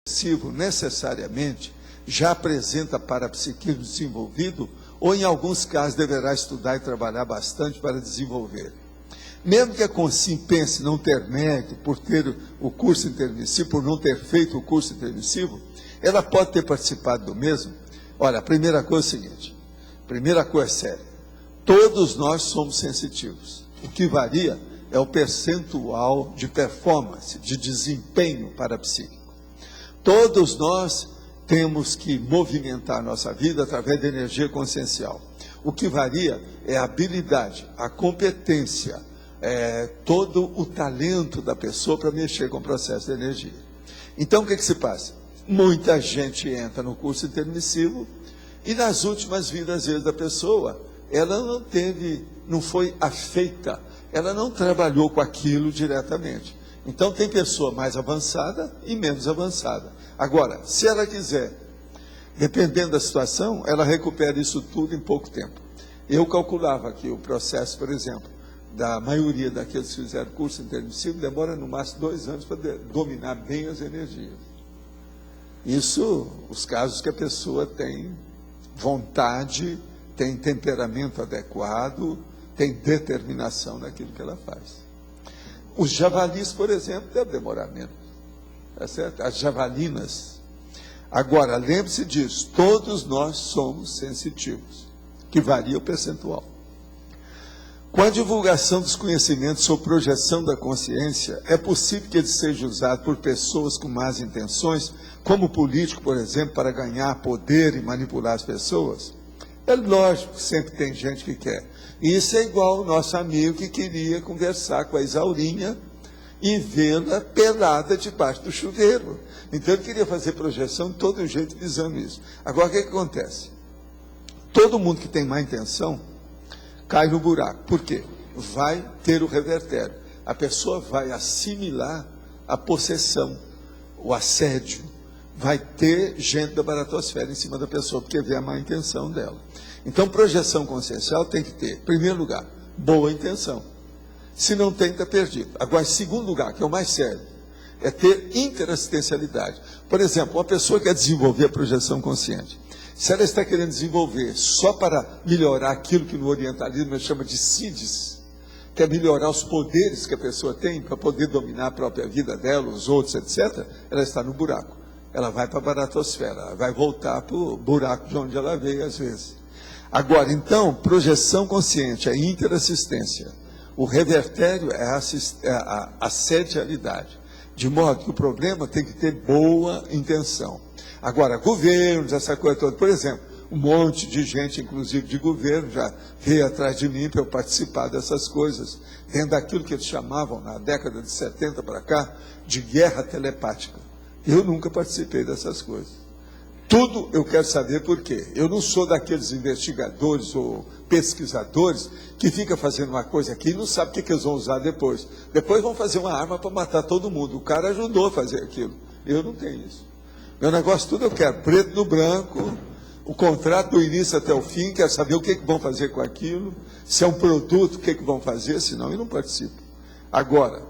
intermissivo necessariamente já apresenta parapsiquismo desenvolvido ou em alguns casos deverá estudar e trabalhar bastante para desenvolver. Mesmo que a consciência pense não ter mérito por ter o curso intermissivo, por não ter feito o curso intermissivo, ela pode ter participado do mesmo. Olha, a primeira coisa é o seguinte, primeira coisa séria, todos nós somos sensitivos. O que varia é o percentual de performance, de desempenho parapsíquico. Todos nós temos que movimentar a nossa vida através da energia consciencial. O que varia é a habilidade, a competência, todo o talento da pessoa para mexer com o processo de energia. Então, o que se passa? Muita gente entra no curso intermissivo e nas últimas vidas, às vezes, da pessoa, ela não foi afeita, ela não trabalhou com aquilo diretamente. Então, tem pessoa mais avançada e menos avançada. Agora, se ela quiser, dependendo da situação, ela recupera isso tudo em pouco tempo. Eu calculava que o processo, por exemplo, da maioria daqueles que fizeram curso intermissivo, demora no máximo 2 anos para dominar bem as energias. Isso, os casos que a pessoa tem vontade, tem temperamento adequado, tem determinação naquilo que ela faz. Os javalis, por exemplo, devem demorar menos, tá certo? As javalinas. Agora, lembre-se disso, todos nós somos sensitivos, que varia o percentual. Com a divulgação dos conhecimentos sobre projeção da consciência, é possível que ele seja usado por pessoas com más intenções, como político, por exemplo, para ganhar poder e manipular as pessoas? É lógico que sempre tem gente que quer. Isso é igual ao nosso amigo que queria conversar com a Isaurinha e vê-la pelada debaixo do chuveiro. Então ele queria fazer projeção de todo jeito visando isso. Agora o que acontece? Todo mundo que tem má intenção cai no buraco. Por quê? Vai ter o revertério. A pessoa vai assimilar a possessão, o assédio. Vai ter gente da baratosfera em cima da pessoa, porque vê a má intenção dela. Então, projeção consciencial tem que ter, em primeiro lugar, boa intenção. Se não tem, está perdido. Agora, em segundo lugar, que é o mais sério, é ter interassistencialidade. Por exemplo, uma pessoa que quer desenvolver a projeção consciente. Se ela está querendo desenvolver só para melhorar aquilo que no orientalismo a gente chama de CIDs, que é melhorar os poderes que a pessoa tem para poder dominar a própria vida dela, os outros, etc., ela está no buraco. Ela vai para a baratosfera, ela vai voltar para o buraco de onde ela veio às vezes. Agora, então, projeção consciente é interassistência. O revertério é a assedialidade. De modo que o problema tem que ter boa intenção. Agora, governos, essa coisa toda, por exemplo, um monte de gente, inclusive de governo, já veio atrás de mim para eu participar dessas coisas, dentro daquilo que eles chamavam, na década de 70 para cá, de guerra telepática. Eu nunca participei dessas coisas. Tudo eu quero saber por quê. Eu não sou daqueles investigadores ou pesquisadores que fica fazendo uma coisa aqui e não sabe o que eles vão usar depois. Depois vão fazer uma arma para matar todo mundo. O cara ajudou a fazer aquilo. Eu não tenho isso. Meu negócio tudo eu quero, preto no branco, o contrato do início até o fim, quero saber o que vão fazer com aquilo, se é um produto, o que vão fazer, senão eu não participo. Agora,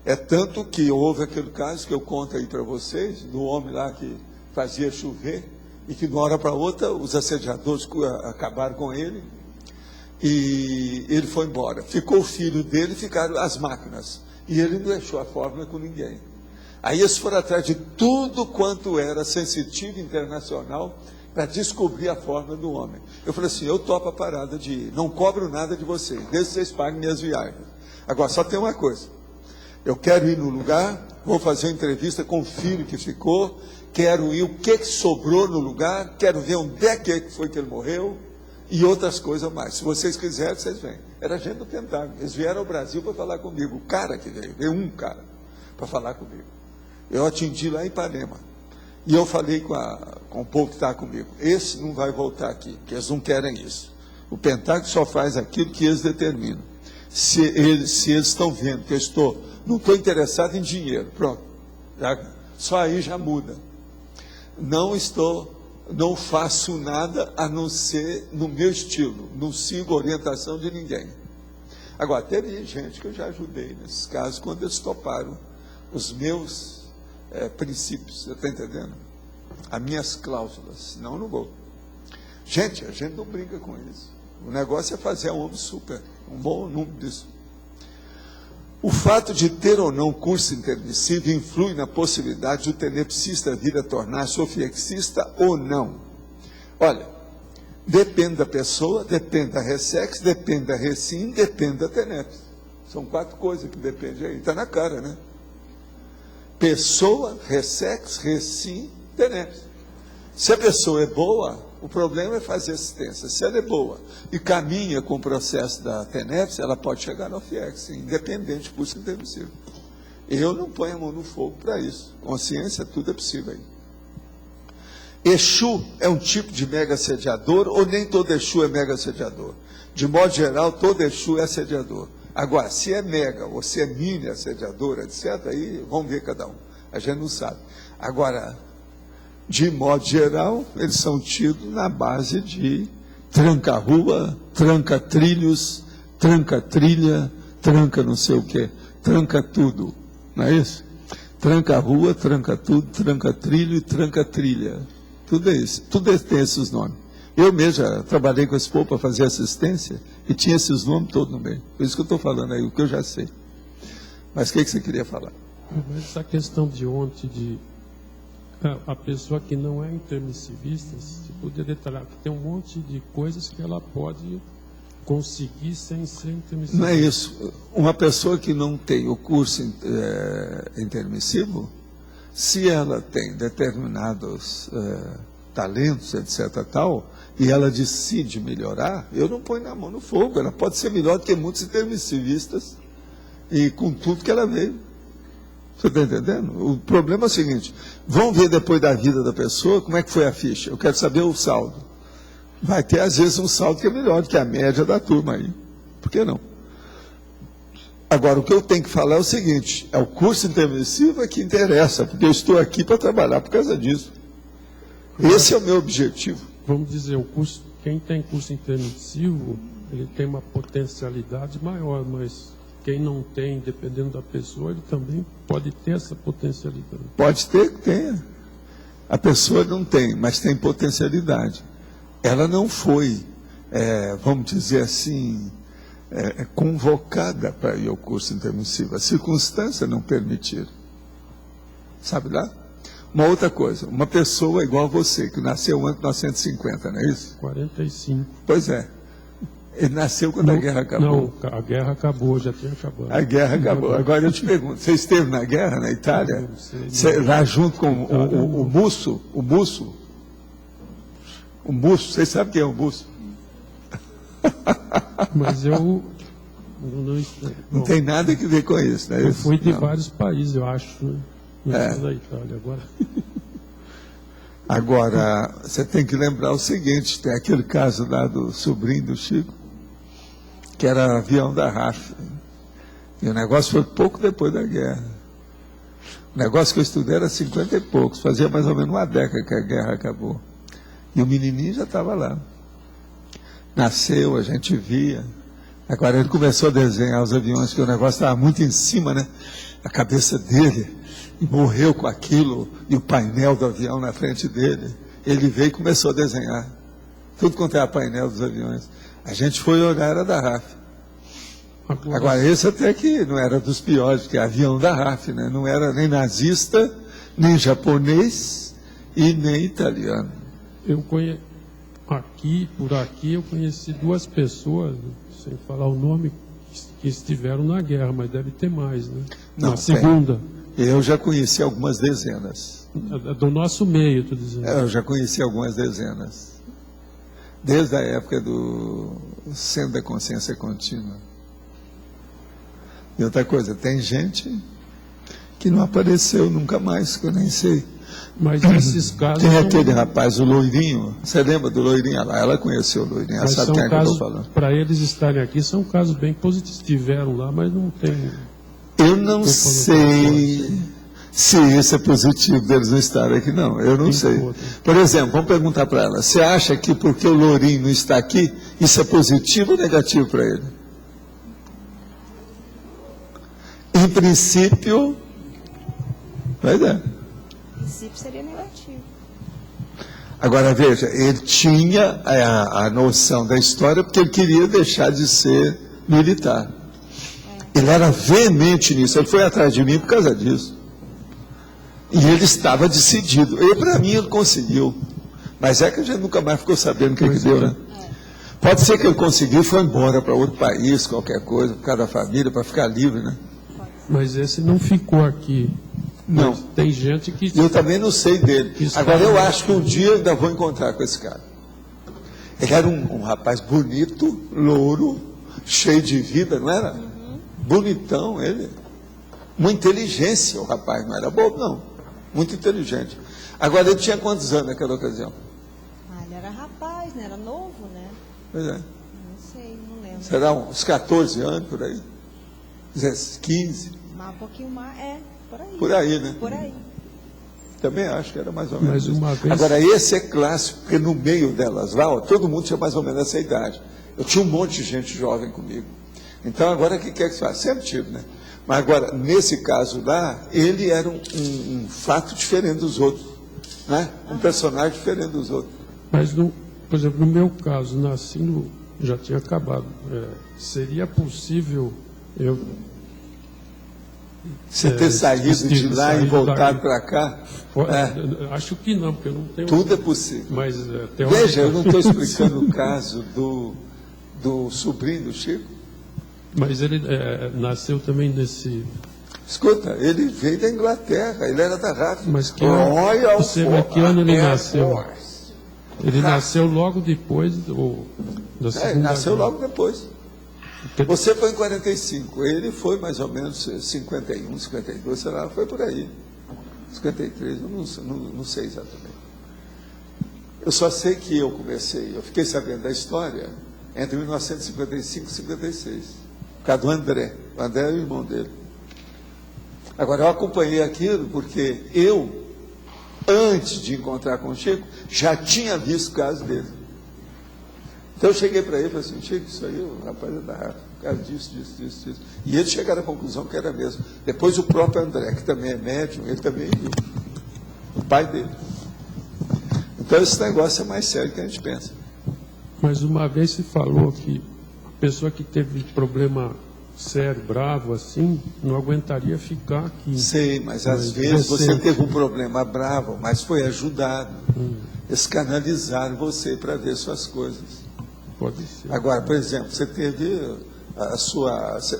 é tanto que houve aquele caso que eu conto aí para vocês, do homem lá que fazia chover, e que de uma hora para outra os assediadores acabaram com ele, e ele foi embora. Ficou o filho dele, ficaram as máquinas, e ele não deixou a fórmula com ninguém. Aí eles foram atrás de tudo quanto era sensitivo internacional para descobrir a fórmula do homem. Eu falei assim, eu topo a parada de ir, não cobro nada de vocês, desde que vocês paguem minhas viagens. Agora, só tem uma coisa, eu quero ir no lugar, vou fazer uma entrevista com o filho que ficou, quero ir o que sobrou no lugar, quero ver onde é que foi que ele morreu, e outras coisas mais. Se vocês quiserem, vocês vêm. Era gente do Pentágono, eles vieram ao Brasil para falar comigo, o cara que veio um cara para falar comigo. Eu atendi lá em Ipanema. E eu falei com o povo que está comigo, esse não vai voltar aqui, porque eles não querem isso. O Pentágono só faz aquilo que eles determinam. Se eles estão vendo que eu não estou interessado em dinheiro, pronto. Só aí já muda. Não faço nada a não ser no meu estilo, não sigo orientação de ninguém. Agora, teve gente que eu já ajudei nesses casos, quando eles toparam os meus princípios, você está entendendo? As minhas cláusulas, senão eu não vou. Gente, a gente não brinca com isso. O negócio é fazer um homem super, um bom número disso. O fato de ter ou não curso intermissivo influi na possibilidade de o tenepsista vir a tornar-se ofexista ou não. Olha, depende da pessoa, depende da ressex, depende da recim, depende da tenepse. São 4 coisas que dependem aí, está na cara, né? Pessoa, ressex, recim, tenepse. Se a pessoa é boa, o problema é fazer assistência. Se ela é boa e caminha com o processo da tenepse, ela pode chegar no FIEX, independente do curso intermissivo. Eu não ponho a mão no fogo para isso. Consciência, tudo é possível aí. Exu é um tipo de mega assediador ou nem todo Exu é mega assediador? De modo geral, todo Exu é assediador. Agora, se é mega ou se é mini assediador, etc., aí vamos ver cada um. A gente não sabe. Agora, de modo geral, eles são tidos na base de tranca-rua, tranca-trilhos, tranca-trilha, tranca não sei o quê, tranca tudo, não é isso? Tranca-rua, tranca tudo, tranca-trilho e tranca-trilha. Tudo é isso, tem esses nomes. Eu mesmo já trabalhei com esse povo para fazer assistência e tinha esses nomes todos no meio. Por isso que eu estou falando aí, o que eu já sei. Mas o que você queria falar? Essa questão de ontem, de a pessoa que não é intermissivista, se puder detalhar, que tem um monte de coisas que ela pode conseguir sem ser intermissivista. Não é isso. Uma pessoa que não tem o curso intermissivo, se ela tem determinados talentos, etc., tal, e ela decide melhorar, eu não ponho na mão no fogo. Ela pode ser melhor do que muitos intermissivistas e com tudo que ela veio. Você está entendendo? O problema é o seguinte, vamos ver depois da vida da pessoa como é que foi a ficha. Eu quero saber o saldo. Vai ter, às vezes, um saldo que é melhor do que a média da turma aí. Por que não? Agora, o que eu tenho que falar é o seguinte, é o curso intermissivo que interessa, porque eu estou aqui para trabalhar por causa disso. Esse é o meu objetivo. Vamos dizer, o curso, quem tem curso intermissivo, ele tem uma potencialidade maior, mas quem não tem, dependendo da pessoa, ele também pode ter essa potencialidade. Pode ter que tenha. A pessoa não tem, mas tem potencialidade. Ela não foi, vamos dizer assim, convocada para ir ao curso intermissivo. A circunstância não permitir. Sabe lá? Uma outra coisa, uma pessoa igual a você, que nasceu antes de 1950, não é isso? 45. Pois é. Ele nasceu quando a guerra acabou. Não, a guerra acabou, já tinha acabado. A guerra acabou. Agora eu te pergunto, você esteve na guerra, na Itália? Lá junto com o Musso? O Musso? O Musso, vocês sabem quem é o Musso? Mas eu... Não tem nada a ver com isso, né? Eu fui de vários países, eu acho, né? Da Itália agora. Agora, você tem que lembrar o seguinte, tem aquele caso lá do sobrinho do Chico, que era avião da RAF. E o negócio foi pouco depois da guerra. O negócio que eu estudei era 50 e poucos, fazia mais ou menos uma década que a guerra acabou. E o menininho já estava lá. Nasceu, a gente via. Agora ele começou a desenhar os aviões, que o negócio estava muito em cima, né? A cabeça dele. E morreu com aquilo, e o painel do avião na frente dele. Ele veio e começou a desenhar. Tudo quanto é a painel dos aviões. A gente foi olhar, era da RAF. Agora, esse até que não era dos piores, porque é avião da RAF, né? Não era nem nazista, nem japonês e nem italiano. Eu conheço, por aqui, eu conheci 2 pessoas, sem falar o nome, que estiveram na guerra, mas deve ter mais, né? Não, na segunda. Eu já conheci algumas dezenas. Do nosso meio, estou dizendo. Eu já conheci algumas dezenas. Desde a época do Centro da Consciência Contínua. E outra coisa, tem gente que não apareceu nunca mais, que eu nem sei. Mas nesses casos... Tem aquele rapaz, o loirinho, você lembra do loirinho lá? Ela conheceu o loirinho, ela sabe quem é que eu estou falando. Para eles estarem aqui, são casos bem positivos. Estiveram lá, mas não tem... Eu não sei se isso é positivo deles não estarem aqui, não. Eu não sei. Por exemplo, vamos perguntar para ela, você acha que porque o Lourinho não está aqui, isso é positivo ou negativo para ele? Em princípio, vai dar. princípio seria negativo. Agora, veja, ele tinha a noção da história porque ele queria deixar de ser militar. Ele era veemente nisso, ele foi atrás de mim por causa disso. E ele estava decidido. E para mim ele conseguiu. Mas é que a gente nunca mais ficou sabendo o que deu, né? Pode ser que ele conseguiu e foi embora para outro país, qualquer coisa, por causa da família, para ficar livre, né? Mas esse não ficou aqui. Não. Mas tem gente que... Eu também não sei dele. Isso Agora, tá- eu acho que um dia eu ainda vou encontrar com esse cara. Ele era um rapaz bonito, louro, cheio de vida, não era? Bonitão, ele. Uma inteligência, o rapaz, não era bobo, não. Muito inteligente. Agora, ele tinha quantos anos naquela ocasião? Ah, ele era rapaz, né? Era novo, né? Pois é. Não sei, não lembro. Será uns 14 anos, por aí? 15? Mas um pouquinho mais, por aí. Por aí, né? Por aí. Também acho que era mais ou menos Mas uma isso. vez- Agora, esse é clássico, porque no meio delas lá, ó, todo mundo tinha mais ou menos essa idade. Eu tinha um monte de gente jovem comigo. Então, agora, o que quer que se faça? Sempre tive, né? Mas agora, nesse caso lá, ele era um fato diferente dos outros, né? Um personagem diferente dos outros. Mas, por exemplo, no meu caso, nasci já tinha acabado. Seria possível eu... Você ter saído de lá e voltado para cá, Acho que não, porque eu não tenho... tudo é possível. Mas, Veja, eu não estou explicando o caso do sobrinho do Chico. Mas ele nasceu também nesse... Escuta, ele veio da Inglaterra, ele era da RAF. Mas que ano, você vê que ano ele nasceu? Ele nasceu logo depois da Segunda Ele nasceu Guerra. logo depois. Porque- Você foi em 45, ele foi mais ou menos 51, 52, sei lá, foi por aí. 53, eu não sei exatamente. Eu só sei que eu fiquei sabendo da história entre 1955 e 56, por causa do André. O André é o irmão dele. Agora, eu acompanhei aquilo porque eu, antes de encontrar com o Chico, já tinha visto o caso dele. Então eu cheguei para ele e falei assim, Chico, isso aí, o rapaz é da RAF, por causa disso. E eles chegaram à conclusão que era mesmo. Depois o próprio André, que também é médium, ele também viu. O pai dele. Então esse negócio é mais sério do que a gente pensa. Mas uma vez se falou que a pessoa que teve problema sério, bravo, assim, não aguentaria ficar aqui. Sei, mas às vezes você teve um problema bravo, mas foi ajudado. Eles canalizaram você para ver suas coisas. Pode ser. Agora, por exemplo, você teve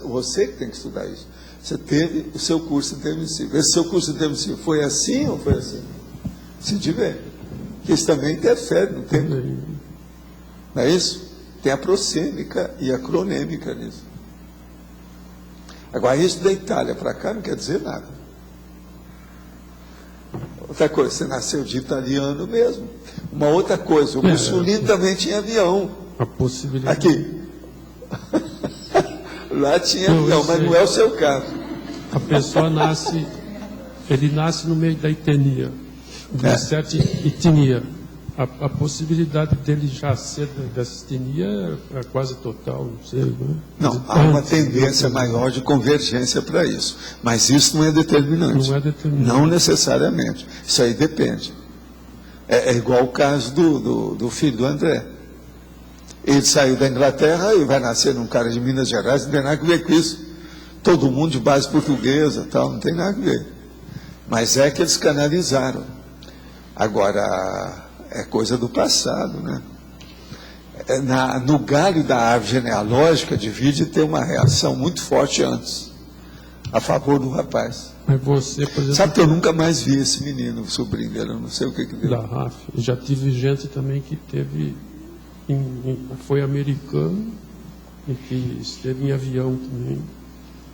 você que tem que estudar isso. Você teve o seu curso intermissivo. Esse seu curso intermissivo foi assim ou foi assim? Se tiver. Que isso também interfere no tempo. Não é isso? Tem a prosêmica e a cronêmica nisso. Agora, isso da Itália para cá não quer dizer nada. Outra coisa, você nasceu de italiano mesmo. Uma outra coisa, o Mussolini também tinha avião. A possibilidade. Aqui. Lá tinha avião, mas não é o seu caso. A pessoa nasce, ele nasce no meio da etnia, de certa etnia. A possibilidade dele já ser dessa etnia é quase total, não sei, né? Não, há uma tendência maior de convergência para isso. Mas isso não é determinante. Não é determinante. Não necessariamente. Isso aí depende. É igual o caso do filho do André. Ele saiu da Inglaterra e vai nascer num cara de Minas Gerais, não tem nada a ver com isso. Todo mundo de base portuguesa, tal, não tem nada a ver. Mas é que eles canalizaram. Agora, é coisa do passado, né? No galho da árvore genealógica, devia ter uma reação muito forte antes, a favor do rapaz. Mas você, por exemplo, Sabe que eu nunca mais vi esse menino, o sobrinho dele, eu não sei o que deu. da RAF, já tive gente também que teve, foi americano e que esteve em avião também,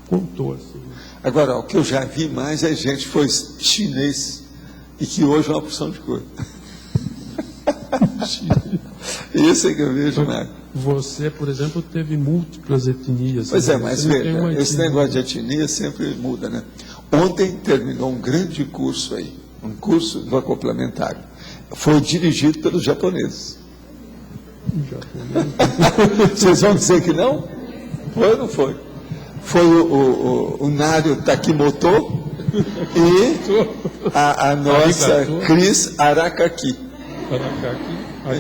contou assim. Agora, o que eu já vi mais é gente que foi chinês e que hoje é uma porção de coisa. Isso é que eu vejo mais. Você, por exemplo, teve múltiplas etnias. Pois é, né? mas Você não tem veja, uma esse etnia. negócio de etnia sempre muda, né? Ontem terminou um grande curso aí, um curso do complementar. Foi dirigido pelos japoneses. Vocês vão dizer que não? Foi ou não foi? Foi o Nário Takimoto, e a nossa Arigatou. Cris Aracaqui.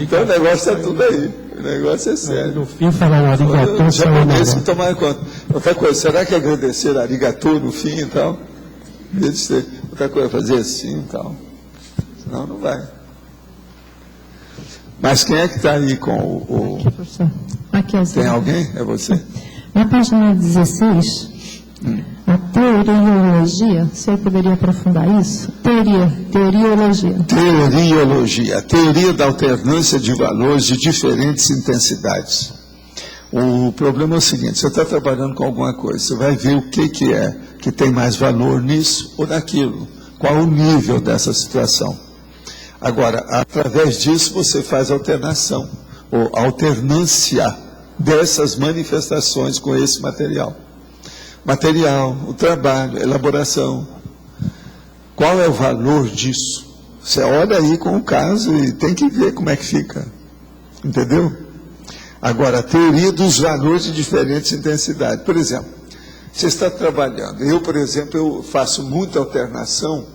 Então o negócio está tudo aí. O negócio é sério. No fim, falar um arigatô, Os japoneses que tomaram conta. Outra coisa, será que agradecer arigatô no fim e tal? Outra coisa, fazer assim e tal. Senão não vai. Mas quem é que está aí com o... Aqui, professor. Aqui, Tem alguém? É você? Na página 16, a teoriologia, o senhor poderia aprofundar isso? Teoriologia. Teoriologia, a teoria da alternância de valores de diferentes intensidades. O problema é o seguinte, você está trabalhando com alguma coisa, você vai ver o que é que tem mais valor nisso ou naquilo, qual o nível dessa situação. Agora, através disso você faz alternação, ou alternância dessas manifestações com esse material. Material, o trabalho, a elaboração. Qual é o valor disso? Você olha aí com o caso e tem que ver como é que fica. Entendeu? Agora, a teoria dos valores de diferentes intensidades. Por exemplo, você está trabalhando. Eu, por exemplo, eu faço muita alternação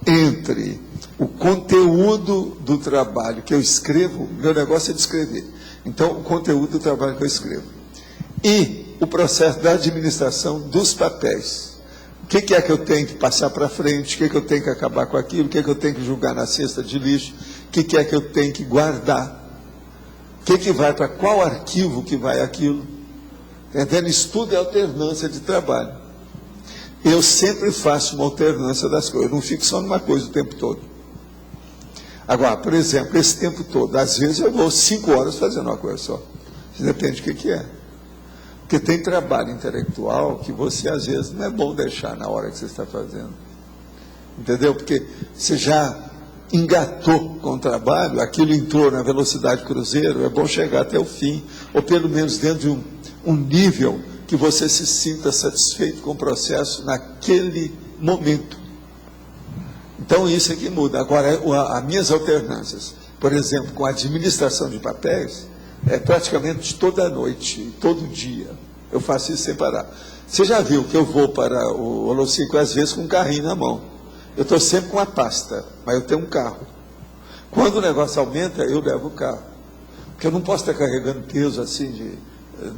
entre o conteúdo do trabalho que eu escrevo, meu negócio é de escrever. Então, o conteúdo do trabalho que eu escrevo. E o processo da administração dos papéis. O que é que eu tenho que passar para frente? O que eu tenho que acabar com aquilo? O que eu tenho que jogar na cesta de lixo? O que é que eu tenho que guardar? O que vai para qual arquivo que vai aquilo? Entendendo? Isso tudo é alternância de trabalho. Eu sempre faço uma alternância das coisas. Eu não fico só numa coisa o tempo todo. Agora, por exemplo, esse tempo todo, às vezes eu vou 5 horas fazendo uma coisa só. Isso depende do que é. Porque tem trabalho intelectual que você, às vezes, não é bom deixar na hora que você está fazendo. Entendeu? Porque você já engatou com o trabalho, aquilo entrou na velocidade cruzeiro, é bom chegar até o fim, ou pelo menos dentro de um nível que você se sinta satisfeito com o processo naquele momento. Então, isso é que muda. Agora, as minhas alternâncias, por exemplo, com a administração de papéis, é praticamente toda noite, todo dia. Eu faço isso sem parar. Você já viu que eu vou para o Holocico, às vezes, com um carrinho na mão. Eu estou sempre com uma pasta, mas eu tenho um carro. Quando o negócio aumenta, eu levo o carro. Porque eu não posso estar carregando peso assim de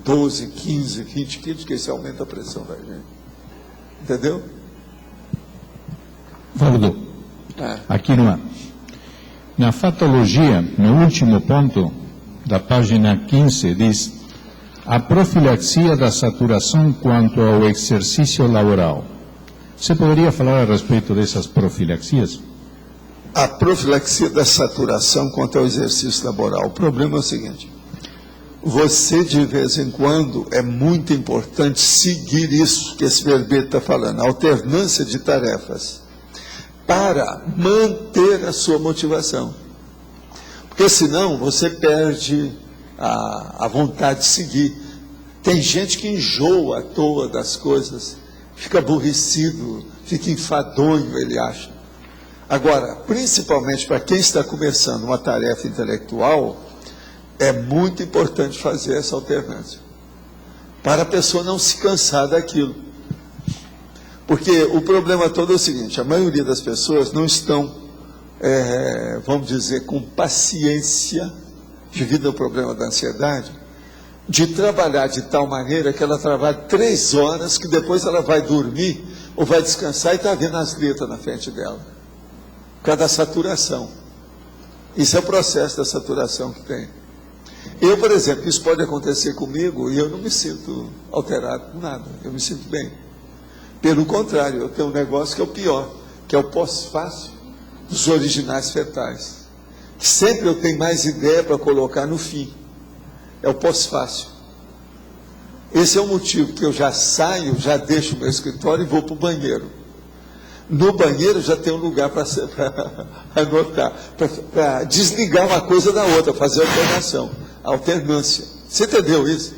12, 15, 20 quilos, porque isso aumenta a pressão da gente. Entendeu? Valdo, aqui na fatologia, no último ponto da página 15, diz a profilaxia da saturação quanto ao exercício laboral. Você poderia falar a respeito dessas profilaxias? A profilaxia da saturação quanto ao exercício laboral. O problema é o seguinte, você de vez em quando é muito importante seguir isso que esse verbete está falando, a alternância de tarefas, para manter a sua motivação. Porque senão você perde a vontade de seguir. Tem gente que enjoa à toa das coisas, fica aborrecido, fica enfadonho, ele acha. Agora, principalmente para quem está começando uma tarefa intelectual, é muito importante fazer essa alternância, para a pessoa não se cansar daquilo. Porque o problema todo é o seguinte, a maioria das pessoas não estão, vamos dizer, com paciência, devido ao problema da ansiedade, de trabalhar de tal maneira que ela trabalha 3 horas, que depois ela vai dormir ou vai descansar e está vendo as letras na frente dela, por causa da saturação. Isso é o processo da saturação que tem. Eu, por exemplo, isso pode acontecer comigo e eu não me sinto alterado com nada, eu me sinto bem. Pelo contrário, eu tenho um negócio que é o pior, que é o pós-fácil dos originais fetais. Que sempre eu tenho mais ideia para colocar no fim. É o pós-fácil. Esse é o motivo que eu já saio, já deixo o meu escritório e vou para o banheiro. No banheiro já tem um lugar para anotar, para desligar uma coisa da outra, fazer alternância. Você entendeu isso?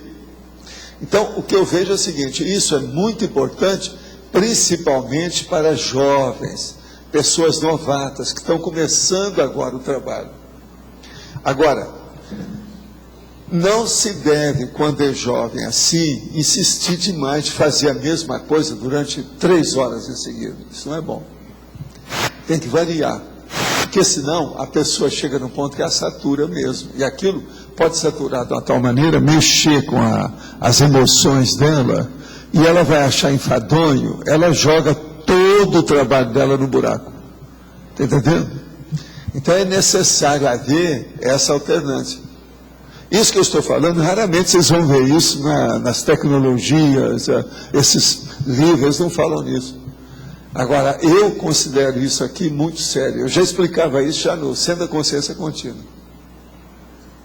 Então, o que eu vejo é o seguinte, isso é muito importante, principalmente para jovens, pessoas novatas, que estão começando agora o trabalho. Agora, Não se deve, quando é jovem assim, insistir demais de fazer a mesma coisa durante 3 horas em seguida. Isso não é bom. Tem que variar. Porque senão a pessoa chega num ponto que a satura mesmo. E aquilo pode saturar de uma tal maneira, mexer com as emoções dela, e ela vai achar enfadonho, ela joga todo o trabalho dela no buraco. Está entendendo? Então é necessário haver essa alternância. Isso que eu estou falando, raramente vocês vão ver isso nas tecnologias, esses livros não falam nisso. Agora, eu considero isso aqui muito sério. Eu já explicava isso já no Centro da Consciência Contínua.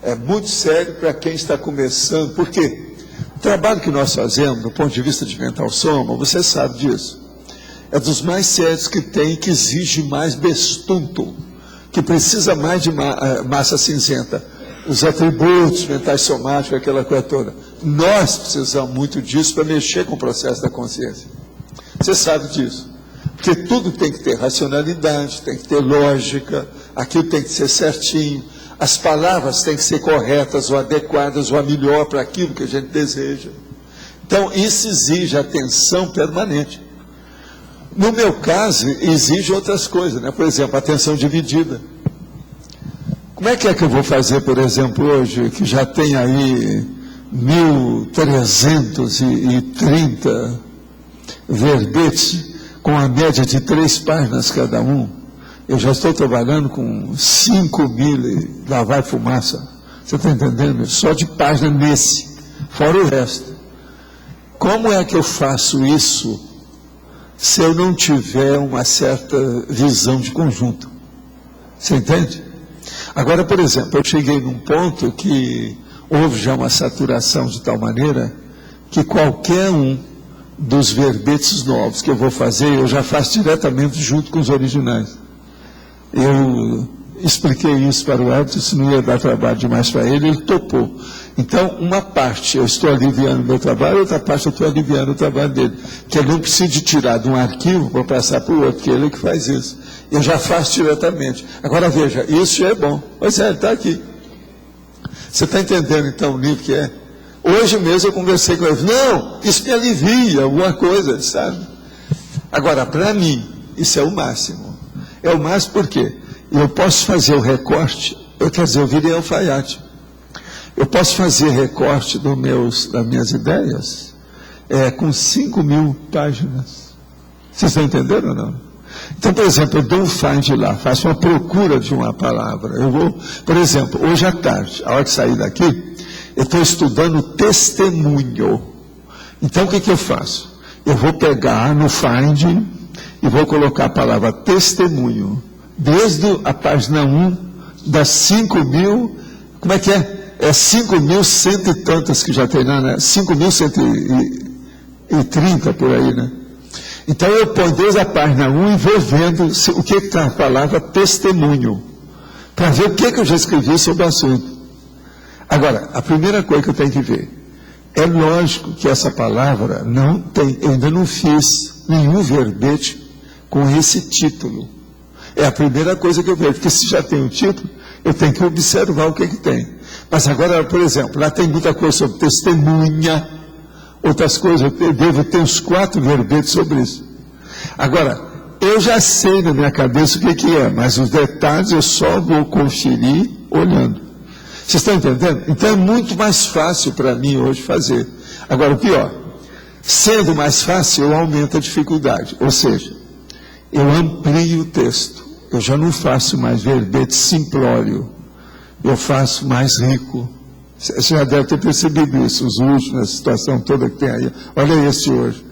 É muito sério para quem está começando. Por quê? O trabalho que nós fazemos, do ponto de vista de mental soma, você sabe disso, é dos mais sérios que tem, que exige mais bestunto, que precisa mais de massa cinzenta. Os atributos mentais somáticos, aquela coisa toda. Nós precisamos muito disso para mexer com o processo da consciência. Você sabe disso. Porque tudo tem que ter racionalidade, tem que ter lógica, aquilo tem que ser certinho, as palavras têm que ser corretas ou adequadas ou a melhor para aquilo que a gente deseja. Então, isso exige atenção permanente. No meu caso, exige outras coisas, né? Por exemplo, atenção dividida. Como é que eu vou fazer, por exemplo, hoje, que já tem aí 1.330 verbetes, com a média de 3 páginas cada um? Eu já estou trabalhando com 5.000 e lá vai fumaça. Você está entendendo? Só de página nesse, fora o resto. Como é que eu faço isso se eu não tiver uma certa visão de conjunto? Você entende? Agora, por exemplo, eu cheguei num ponto que houve já uma saturação de tal maneira que qualquer um dos verbetes novos que eu vou fazer, eu já faço diretamente junto com os originais. Eu expliquei isso para o Edson, se não ia dar trabalho demais para ele, ele topou. Então, uma parte eu estou aliviando o meu trabalho, outra parte eu estou aliviando o trabalho dele. Que ele não precisa de tirar de um arquivo para passar para o outro, que ele é que faz isso. Eu já faço diretamente. Agora veja, isso é bom. Pois é, ele está aqui. Você está entendendo então o nível que é? Hoje mesmo eu conversei com ele. Não, isso me alivia alguma coisa, sabe? Agora, para mim, isso é o máximo. É o máximo porque eu posso fazer o recorte, eu virei alfaiate. Eu posso fazer recorte das minhas ideias com 5.000 páginas. Vocês estão entendendo ou não? Então, por exemplo, eu dou um find lá, faço uma procura de uma palavra. Eu vou, por exemplo, hoje à tarde, a hora de sair daqui, eu estou estudando testemunho. Então, o que eu faço? Eu vou pegar no find e vou colocar a palavra testemunho, desde a página 1 das 5.000, como é que é? É 5.100 e tantas que já tem lá, né? 5.130 por aí, né? Então eu ponho desde a página 1 e vou vendo o que está a palavra testemunho, para ver o que eu já escrevi sobre o assunto. Agora, a primeira coisa que eu tenho que ver, é lógico que essa palavra não tem, eu ainda não fiz nenhum verbete com esse título. É a primeira coisa que eu vejo, porque se já tem um título, eu tenho que observar o que tem. Mas agora, por exemplo, lá tem muita coisa sobre testemunha, outras coisas, eu devo ter uns 4 verbetes sobre isso. Agora, eu já sei na minha cabeça o que é, mas os detalhes eu só vou conferir olhando. Vocês estão entendendo? Então é muito mais fácil para mim hoje fazer. Agora, o pior, sendo mais fácil, eu aumento a dificuldade. Ou seja, eu amplio o texto. Eu já não faço mais verbete simplório. Eu faço mais rico. Você já deve ter percebido isso, os últimos, a situação toda que tem aí. Olha esse hoje.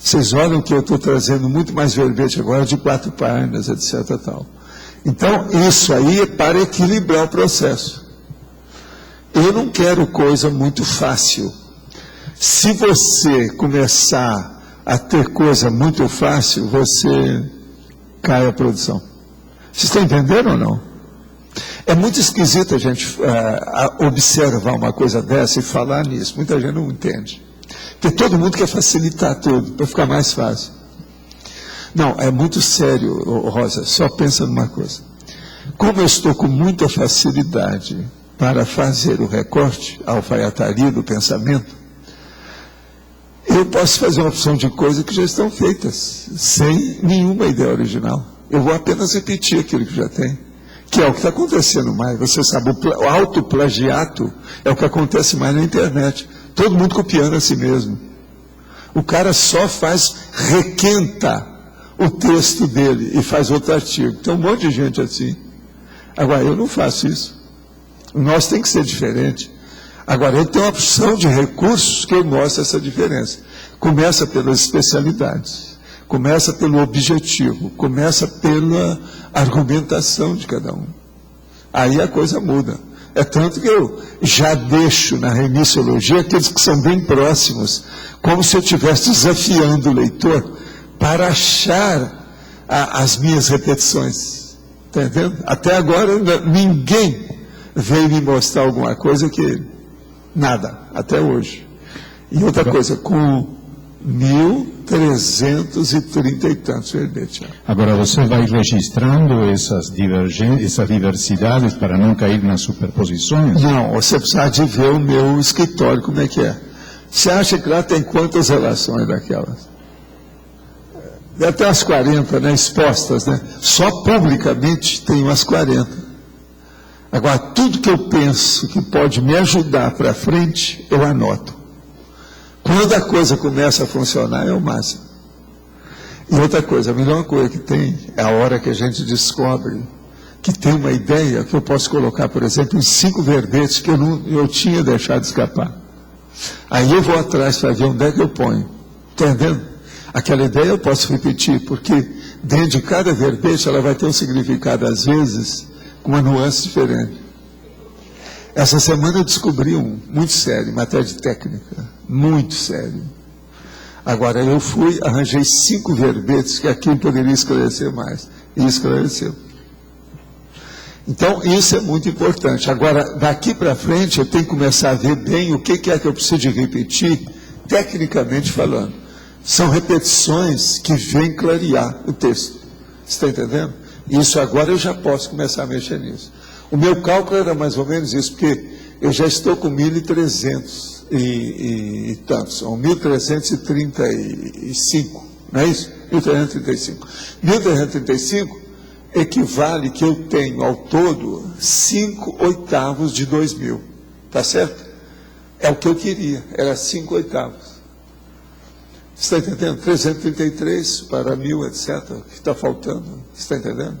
Vocês olham que eu estou trazendo muito mais verbete agora de 4 páginas, etc. Tal. Então, isso aí é para equilibrar o processo. Eu não quero coisa muito fácil. Se você começar a ter coisa muito fácil, você cai a produção. Vocês estão entendendo ou não? É muito esquisito a gente observar uma coisa dessa e falar nisso. Muita gente não entende. Porque todo mundo quer facilitar tudo, para ficar mais fácil. Não, é muito sério, Rosa. Só pensa numa coisa. Como eu estou com muita facilidade para fazer o recorte, a alfaiataria do pensamento, eu posso fazer uma opção de coisas que já estão feitas, sem nenhuma ideia original. Eu vou apenas repetir aquilo que já tem, que é o que está acontecendo mais. Você sabe, o autoplagiato é o que acontece mais na internet. Todo mundo copiando a si mesmo. O cara só requenta o texto dele e faz outro artigo. Tem um monte de gente assim. Agora, eu não faço isso. O nosso tem que ser diferente. Agora, eu tenho uma opção de recursos que eu mostro essa diferença. Começa pelas especialidades, começa pelo objetivo, começa pela argumentação de cada um. Aí a coisa muda. É tanto que eu já deixo na remissiologia aqueles que são bem próximos, como se eu estivesse desafiando o leitor para achar as minhas repetições. Está entendendo? Até agora ninguém veio me mostrar alguma coisa que... Nada, até hoje. E outra coisa, com 1.330 e tantos verbetes. Agora você vai registrando essas diversidades para não cair nas superposições? Não, você precisa de ver o meu escritório, como é que é. Você acha que lá tem quantas relações daquelas? Deve ter umas 40, né, expostas, né? Só publicamente tem umas 40. Agora, tudo que eu penso que pode me ajudar para frente, eu anoto. Quando a coisa começa a funcionar, é o máximo. E outra coisa, a melhor coisa que tem é a hora que a gente descobre que tem uma ideia que eu posso colocar, por exemplo, em 5 verbetes que eu tinha deixado escapar. Aí eu vou atrás para ver onde é que eu ponho. Entendendo? Aquela ideia eu posso repetir, porque dentro de cada verbete ela vai ter um significado, às vezes, com uma nuance diferente. Essa semana eu descobri muito sério, em matéria de técnica, muito sério. Agora eu arranjei 5 verbetes que aqui poderia esclarecer mais, e esclareceu. Então isso é muito importante. Agora, daqui para frente eu tenho que começar a ver bem o que é que eu preciso de repetir, tecnicamente falando. São repetições que vêm clarear o texto. Você está entendendo? Isso agora eu já posso começar a mexer nisso. O meu cálculo era mais ou menos isso, porque eu já estou com 1.300 e tantos, ou 1.335, não é isso? 1.335. 1.335 equivale que eu tenho ao todo 5/8 de 2.000, tá certo? É o que eu queria, era 5/8. Você está entendendo? 333 para 1.000, etc. O que está faltando? Você está entendendo?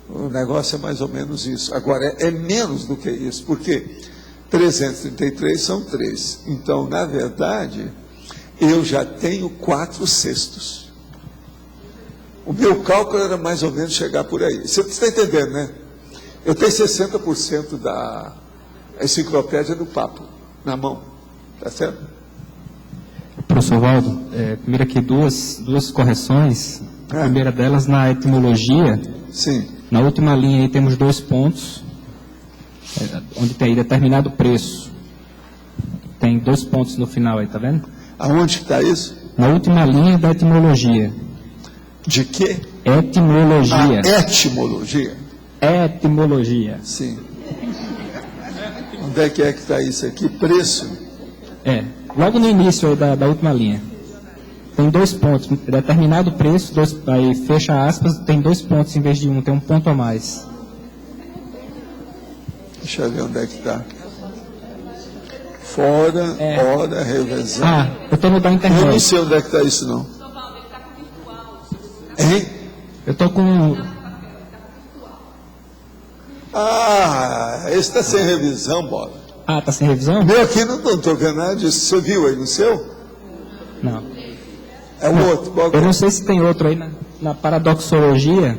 O negócio é mais ou menos isso. Agora, é menos do que isso, porque 333 são 3. Então, na verdade, eu já tenho 4/6. O meu cálculo era mais ou menos chegar por aí. Você está entendendo, né? Eu tenho 60% da enciclopédia do Papo na mão. Está certo? Professor Waldo, primeiro aqui duas correções. A primeira delas na etimologia. Sim. Na última linha aí temos 2 pontos, onde tem aí determinado preço. Tem 2 pontos no final aí, tá vendo? Aonde está isso? Na última linha da etimologia. De quê? Etimologia. Etimologia? Etimologia. Sim. Onde é que está isso aqui? Preço? Logo no início aí da última linha. Tem 2 pontos, determinado preço, aí fecha aspas, tem 2 pontos em vez de 1, tem um ponto a mais. Deixa eu ver onde é que está. Fora, hora, revezão. Eu estou no da internet. Eu não sei onde é que está isso, não. Hein? Eu estou com... Esse está sem revisão, bola. Está sem revisão? O meu aqui não estou vendo nada disso. Você viu aí no seu? Não. É o outro. Eu não sei se tem outro aí na paradoxologia.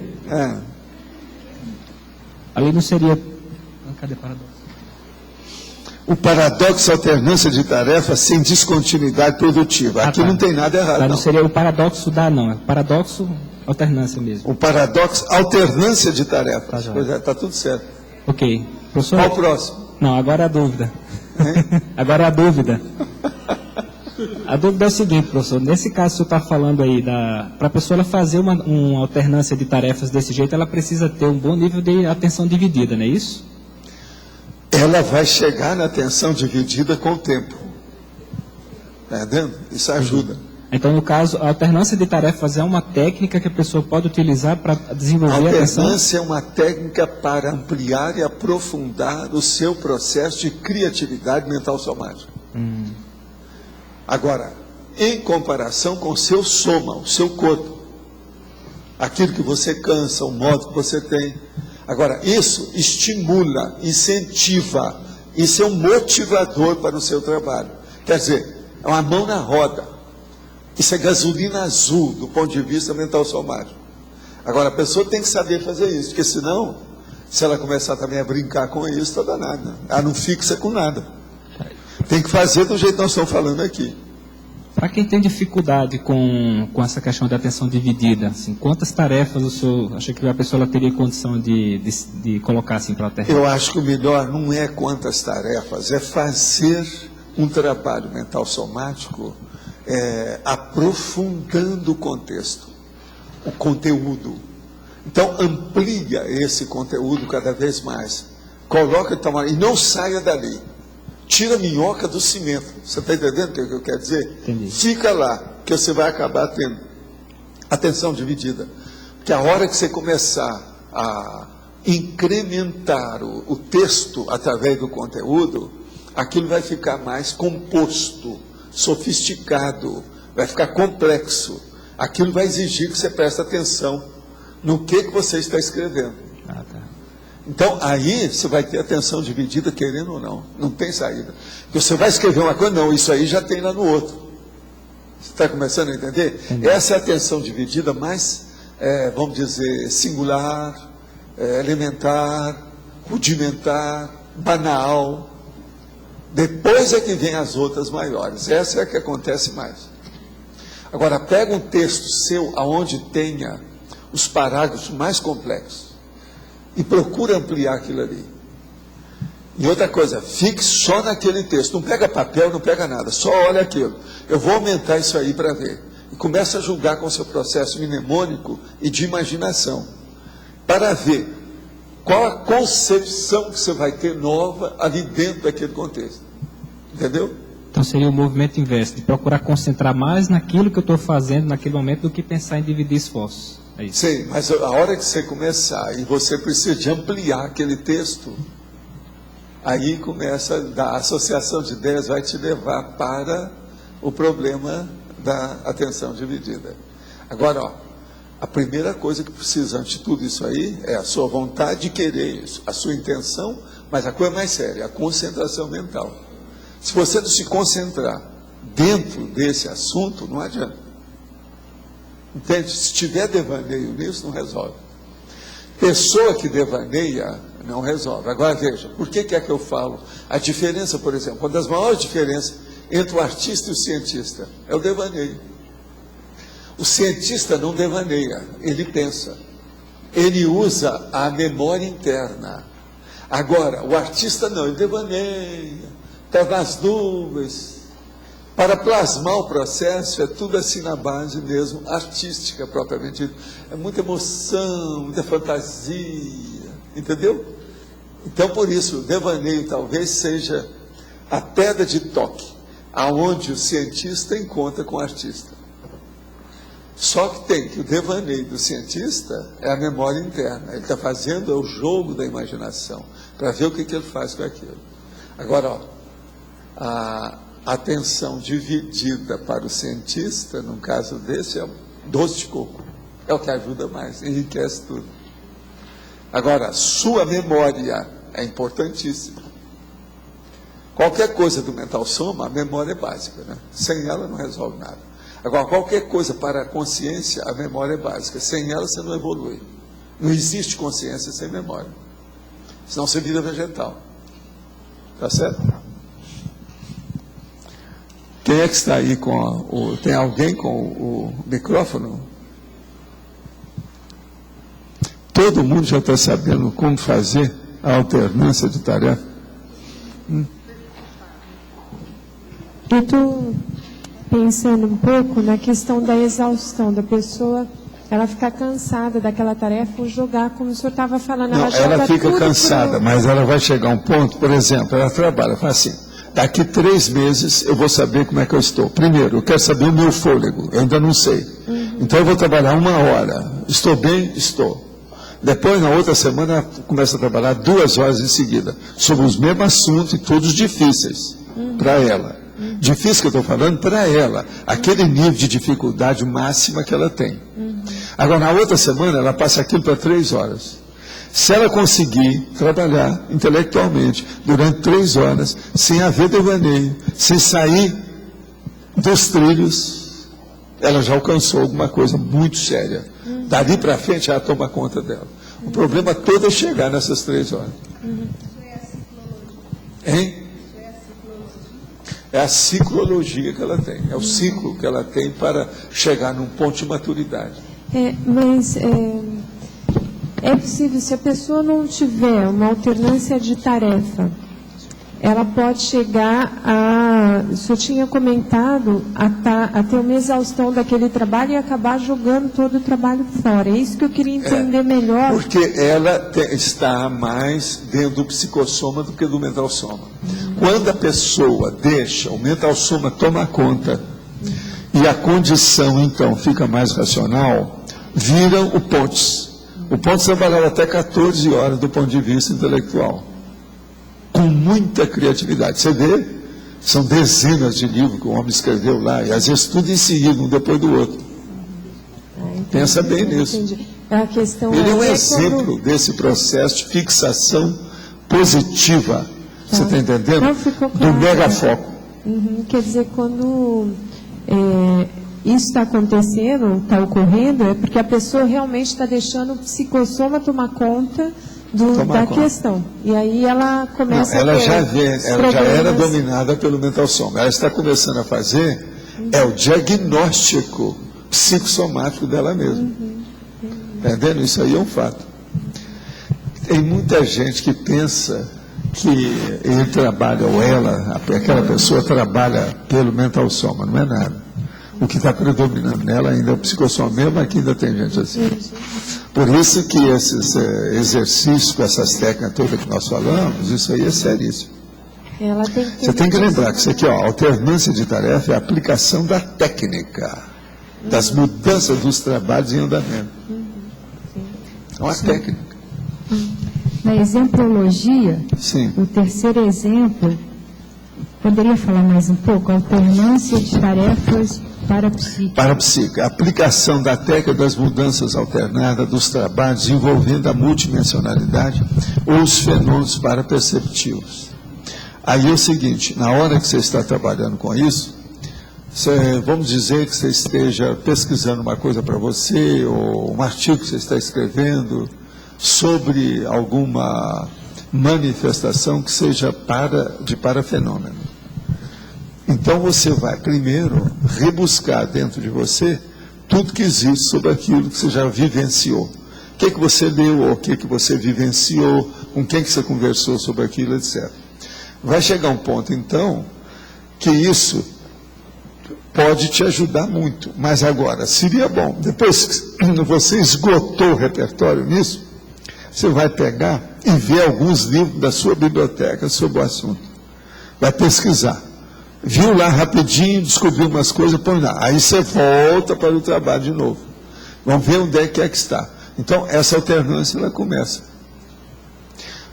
Ali não seria... Cadê paradoxo? O paradoxo alternância de tarefas sem descontinuidade produtiva. Aqui não tem nada errado. Não seria o paradoxo não. É paradoxo alternância mesmo. O paradoxo alternância de tarefas. Está tudo certo. Ok. Professor... Qual o próximo? Não, agora é a dúvida. Agora é a dúvida. A dúvida é o seguinte, professor. Nesse caso, o senhor está falando aí, para a pessoa ela fazer uma alternância de tarefas desse jeito, ela precisa ter um bom nível de atenção dividida, não é isso? ela vai chegar na atenção dividida com o tempo. Está entendendo? Isso ajuda. Então, no caso, a alternância de tarefas é uma técnica que a pessoa pode utilizar para desenvolver a atenção? A alternância é uma técnica para ampliar e aprofundar o seu processo de criatividade mental somática. Agora, em comparação com o seu soma, o seu corpo, aquilo que você cansa, o modo que você tem. Agora, isso estimula, incentiva, isso é um motivador para o seu trabalho. Quer dizer, é uma mão na roda. Isso é gasolina azul do ponto de vista mental somático. Agora, a pessoa tem que saber fazer isso, porque senão, se ela começar também a brincar com isso, está danada. Ela não fixa com nada. Tem que fazer do jeito que nós estamos falando aqui. Para quem tem dificuldade com essa questão da atenção dividida, assim, quantas tarefas o senhor acha que a pessoa ela teria condição de colocar assim para a terra? Eu acho que o melhor não é quantas tarefas, é fazer um trabalho mental somático aprofundando o contexto, o conteúdo. Então, amplia esse conteúdo cada vez mais. Coloca e não saia dali. Tira a minhoca do cimento. Você está entendendo o que eu quero dizer? Entendi. Fica lá, que você vai acabar tendo atenção dividida. Porque a hora que você começar a incrementar o texto através do conteúdo, aquilo vai ficar mais composto, sofisticado, vai ficar complexo. Aquilo vai exigir que você preste atenção no que você está escrevendo. Tá. Então, aí você vai ter atenção dividida, querendo ou não. Não tem saída. Porque você vai escrever uma coisa, não, isso aí já tem lá no outro. Você está começando a entender? Entendi. Essa é a atenção dividida mais, vamos dizer, singular, elementar, rudimentar, banal. Depois é que vem as outras maiores. Essa é a que acontece mais. Agora, pega um texto seu, aonde tenha os parágrafos mais complexos, e procura ampliar aquilo ali. E outra coisa, fique só naquele texto. Não pega papel, não pega nada. Só olha aquilo. Eu vou aumentar isso aí para ver. E começa a julgar com o seu processo mnemônico e de imaginação. Para ver qual a concepção que você vai ter nova ali dentro daquele contexto. Entendeu? Então seria o movimento inverso, de procurar concentrar mais naquilo que eu estou fazendo naquele momento do que pensar em dividir esforços. É isso. Sim, mas a hora que você começar e você precisa de ampliar aquele texto, aí começa a associação de ideias, vai te levar para o problema da atenção dividida. Agora, a primeira coisa que precisa, antes de tudo isso aí, é a sua vontade de querer isso, a sua intenção, mas a coisa mais séria, a concentração mental. Se você não se concentrar dentro desse assunto, não adianta. Entende? Se tiver devaneio nisso, não resolve. Pessoa que devaneia, não resolve. Agora veja, por que é que eu falo? A diferença, por exemplo, uma das maiores diferenças entre o artista e o cientista é o devaneio. O cientista não devaneia, ele pensa. Ele usa a memória interna. Agora, o artista não, ele devaneia, está nas nuvens. Para plasmar o processo, é tudo assim na base mesmo, artística propriamente dita. É muita emoção, muita fantasia, entendeu? Então, por isso, o devaneio talvez seja a pedra de toque, aonde o cientista encontra com o artista. Só que tem que o devaneio do cientista é a memória interna. Ele está fazendo o jogo da imaginação, para ver o que ele faz com aquilo. Agora, a atenção dividida para o cientista, num caso desse, é doce de coco. É o que ajuda mais, enriquece tudo. Agora, sua memória é importantíssima. Qualquer coisa do mental soma, a memória é básica, né? Sem ela não resolve nada. Agora, qualquer coisa para a consciência, a memória é básica. Sem ela você não evolui. Não existe consciência sem memória. Senão você vira vegetal. Tá certo? Quem é que está aí com tem alguém com o micrófono? Todo mundo já está sabendo como fazer a alternância de tarefa? Eu estou pensando um pouco na questão da exaustão da pessoa. ela fica cansada daquela tarefa ou jogar, como o senhor estava falando. Não, ela fica cansada, mas ela vai chegar a um ponto, por exemplo, ela trabalha, fala assim, daqui 3 meses eu vou saber como é que eu estou. Primeiro, eu quero saber o meu fôlego, eu ainda não sei. Então eu vou trabalhar 1 hora. Estou bem? Estou. Depois, na outra semana, ela começa a trabalhar 2 horas em seguida, sobre os mesmos assuntos e todos difíceis para ela. Difícil que eu estou falando para ela, aquele nível de dificuldade máxima que ela tem. Agora, na outra semana, ela passa aquilo para 3 horas. Se ela conseguir trabalhar intelectualmente durante 3 horas, sem haver devaneio, sem sair dos trilhos, ela já alcançou alguma coisa muito séria. Dali para frente, ela toma conta dela. O problema todo é chegar nessas 3 horas. Hein? É a ciclologia que ela tem, é o ciclo que ela tem para chegar num ponto de maturidade. Mas é possível, se a pessoa não tiver uma alternância de tarefa, ela pode chegar a, o senhor tinha comentado, a ter uma exaustão daquele trabalho e acabar jogando todo o trabalho fora. É isso que eu queria entender melhor. Porque ela está mais dentro do psicossoma do que do mental soma. Quando a pessoa deixa o mental soma tomar conta e a condição, então, fica mais racional, viram o Pontes. O Pontes trabalhava até 14 horas do ponto de vista intelectual, com muita criatividade. Você vê, são dezenas de livros que o homem escreveu lá, e às vezes tudo em seguida, um depois do outro. Pensa bem nisso. A questão Ele é um exemplo desse processo de fixação positiva. Você está entendendo? Não, ficou claro. Do megafoco. Quer dizer, quando isso está acontecendo, está ocorrendo, é porque a pessoa realmente está deixando o psicossoma tomar conta da questão. E aí ela começa ela a ter ela já era dominada pelo mental soma. Ela está começando a fazer o diagnóstico psicossomático dela mesma. Entendendo? Isso aí é um fato. Tem muita gente que pensa que ele trabalha, ou ela, aquela pessoa trabalha pelo mental soma. Não é nada. O que está predominando nela ainda é o psicossoma, mesmo aqui ainda tem gente assim. Por isso que esses exercícios, com essas técnicas todas que nós falamos, isso aí é seríssimo. Você tem que lembrar que isso aqui, alternância de tarefa é a aplicação da técnica, das mudanças dos trabalhos em andamento. É uma técnica. Na exemplologia, o terceiro exemplo, poderia falar mais um pouco? Alternância de tarefas parapsíquicas. Parapsíquica, a aplicação da técnica das mudanças alternadas dos trabalhos envolvendo a multidimensionalidade ou os fenômenos paraperceptivos. Aí é o seguinte, na hora que você está trabalhando com isso, vamos dizer que você esteja pesquisando uma coisa para você, ou um artigo que você está escrevendo sobre alguma manifestação que seja de parafenômeno. Então você vai primeiro rebuscar dentro de você tudo que existe sobre aquilo que você já vivenciou. O que você leu, ou o que você vivenciou, com quem que você conversou sobre aquilo, etc. Vai chegar um ponto, então, que isso pode te ajudar muito. Mas agora, seria bom, depois que você esgotou o repertório nisso, você vai pegar e ver alguns livros da sua biblioteca sobre o assunto. Vai pesquisar. Viu lá rapidinho, descobriu umas coisas, põe lá. Aí você volta para o trabalho de novo. Vamos ver onde é que está. Então, essa alternância, ela começa.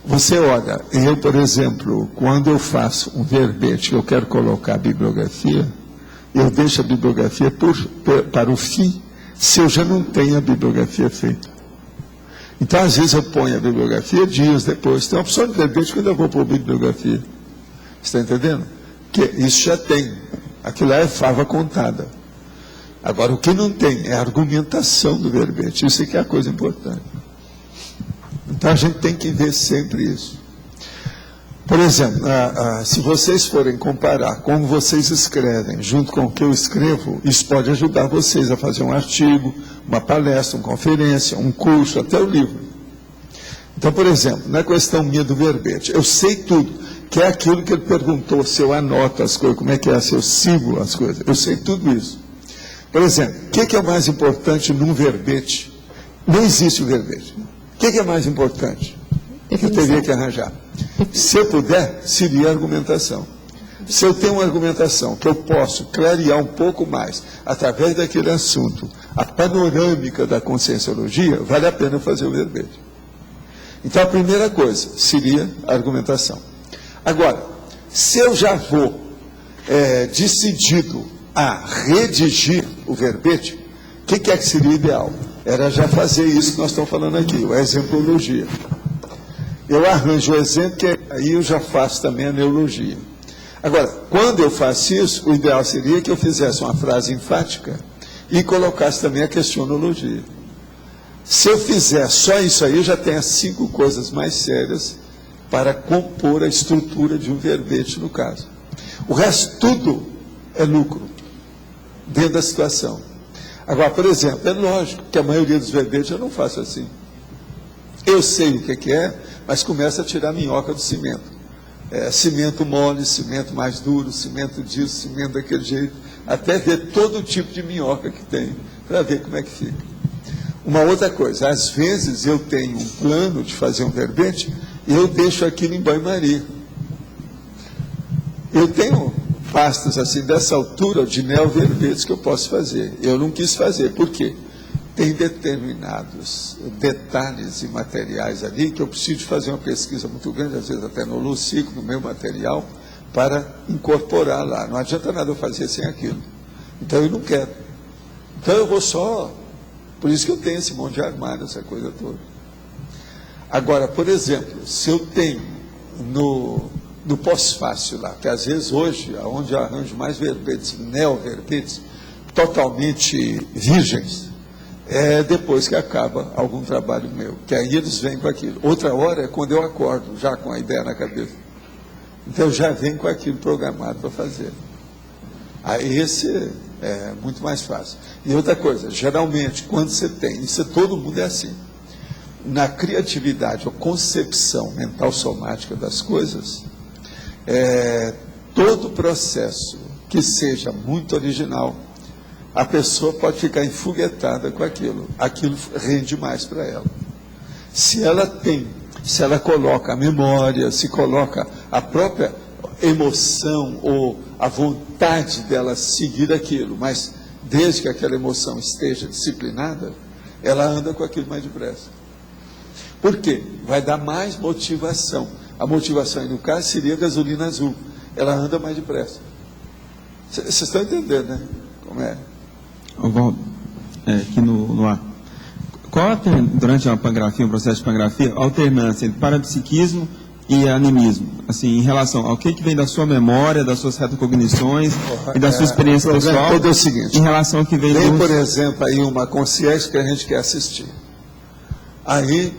Você olha, eu, por exemplo, quando eu faço um verbete, eu quero colocar a bibliografia, eu deixo a bibliografia para o fim, se eu já não tenho a bibliografia feita. Então, às vezes, eu ponho a bibliografia dias depois. Tem uma opção de verbete que eu ainda vou pôr a bibliografia. Está entendendo? Que isso já tem. Aquilo lá é fava contada. Agora, o que não tem é a argumentação do verbete. Isso é que é a coisa importante. Então, a gente tem que ver sempre isso. Por exemplo, se vocês forem comparar como vocês escrevem junto com o que eu escrevo, isso pode ajudar vocês a fazer um artigo, uma palestra, uma conferência, um curso, até o livro. Então, por exemplo, na questão minha do verbete, eu sei tudo, que é aquilo que ele perguntou, se eu anoto as coisas, como é que é, se eu sigo as coisas, eu sei tudo isso. Por exemplo, o que é o mais importante num verbete? Não existe o verbete. O que é mais importante? Que eu teria que arranjar. Se eu puder, seria a argumentação. Se eu tenho uma argumentação que eu posso clarear um pouco mais, através daquele assunto, a panorâmica da conscienciologia, vale a pena fazer o verbete. Então, a primeira coisa seria a argumentação. Agora, se eu já vou decidido a redigir o verbete, o que é que seria ideal? Era já fazer isso que nós estamos falando aqui, a exemplologia. Eu arranjo o exemplo, que aí eu já faço também a neologia. Agora, quando eu faço isso, o ideal seria que eu fizesse uma frase enfática e colocasse também a questionologia. Se eu fizer só isso aí, eu já tenho as 5 coisas mais sérias para compor a estrutura de um verbete, no caso. O resto tudo é lucro, dentro da situação. Agora, por exemplo, é lógico que a maioria dos verbetes eu não faço assim. Eu sei o que é, mas começa a tirar minhoca do cimento. Cimento mole, cimento mais duro, cimento disso, cimento daquele jeito, até ver todo tipo de minhoca que tem, para ver como é que fica. Uma outra coisa, às vezes eu tenho um plano de fazer um verbete e eu deixo aquilo em banho-maria. Eu tenho pastas assim dessa altura de neoverbetes que eu posso fazer. Eu não quis fazer, por quê? Tem determinados detalhes e materiais ali que eu preciso fazer uma pesquisa muito grande, às vezes até no Lucico, no meu material, para incorporar lá. Não adianta nada eu fazer sem aquilo. Então eu não quero. Então eu vou só... Por isso que eu tenho esse monte de armário, essa coisa toda. Agora, por exemplo, se eu tenho no pós-fácil lá, que às vezes hoje, onde eu arranjo mais verbetes, neoverbetes, totalmente virgens, depois que acaba algum trabalho meu, que aí eles vêm com aquilo. Outra hora é quando eu acordo, já com a ideia na cabeça. Então eu já venho com aquilo programado para fazer. Aí esse é muito mais fácil. E outra coisa, geralmente, quando você tem, isso todo mundo é assim, na criatividade ou concepção mental somática das coisas, todo processo que seja muito original, a pessoa pode ficar enfoguetada com aquilo rende mais para ela. Se ela coloca a memória, se coloca a própria emoção ou a vontade dela seguir aquilo, mas desde que aquela emoção esteja disciplinada, ela anda com aquilo mais depressa. Por quê? Vai dar mais motivação. A motivação, no caso, seria a gasolina azul. Ela anda mais depressa. Vocês estão entendendo, né? Como é? Valdo, aqui no ar. Qual durante a pangrafia, o processo de pangrafia, a alternância entre parapsiquismo e animismo? Assim, em relação ao que vem da sua memória, das suas retocognições e da sua experiência pessoal, é o seguinte, em relação ao que vem tem, por exemplo, aí uma consciência que a gente quer assistir. Aí,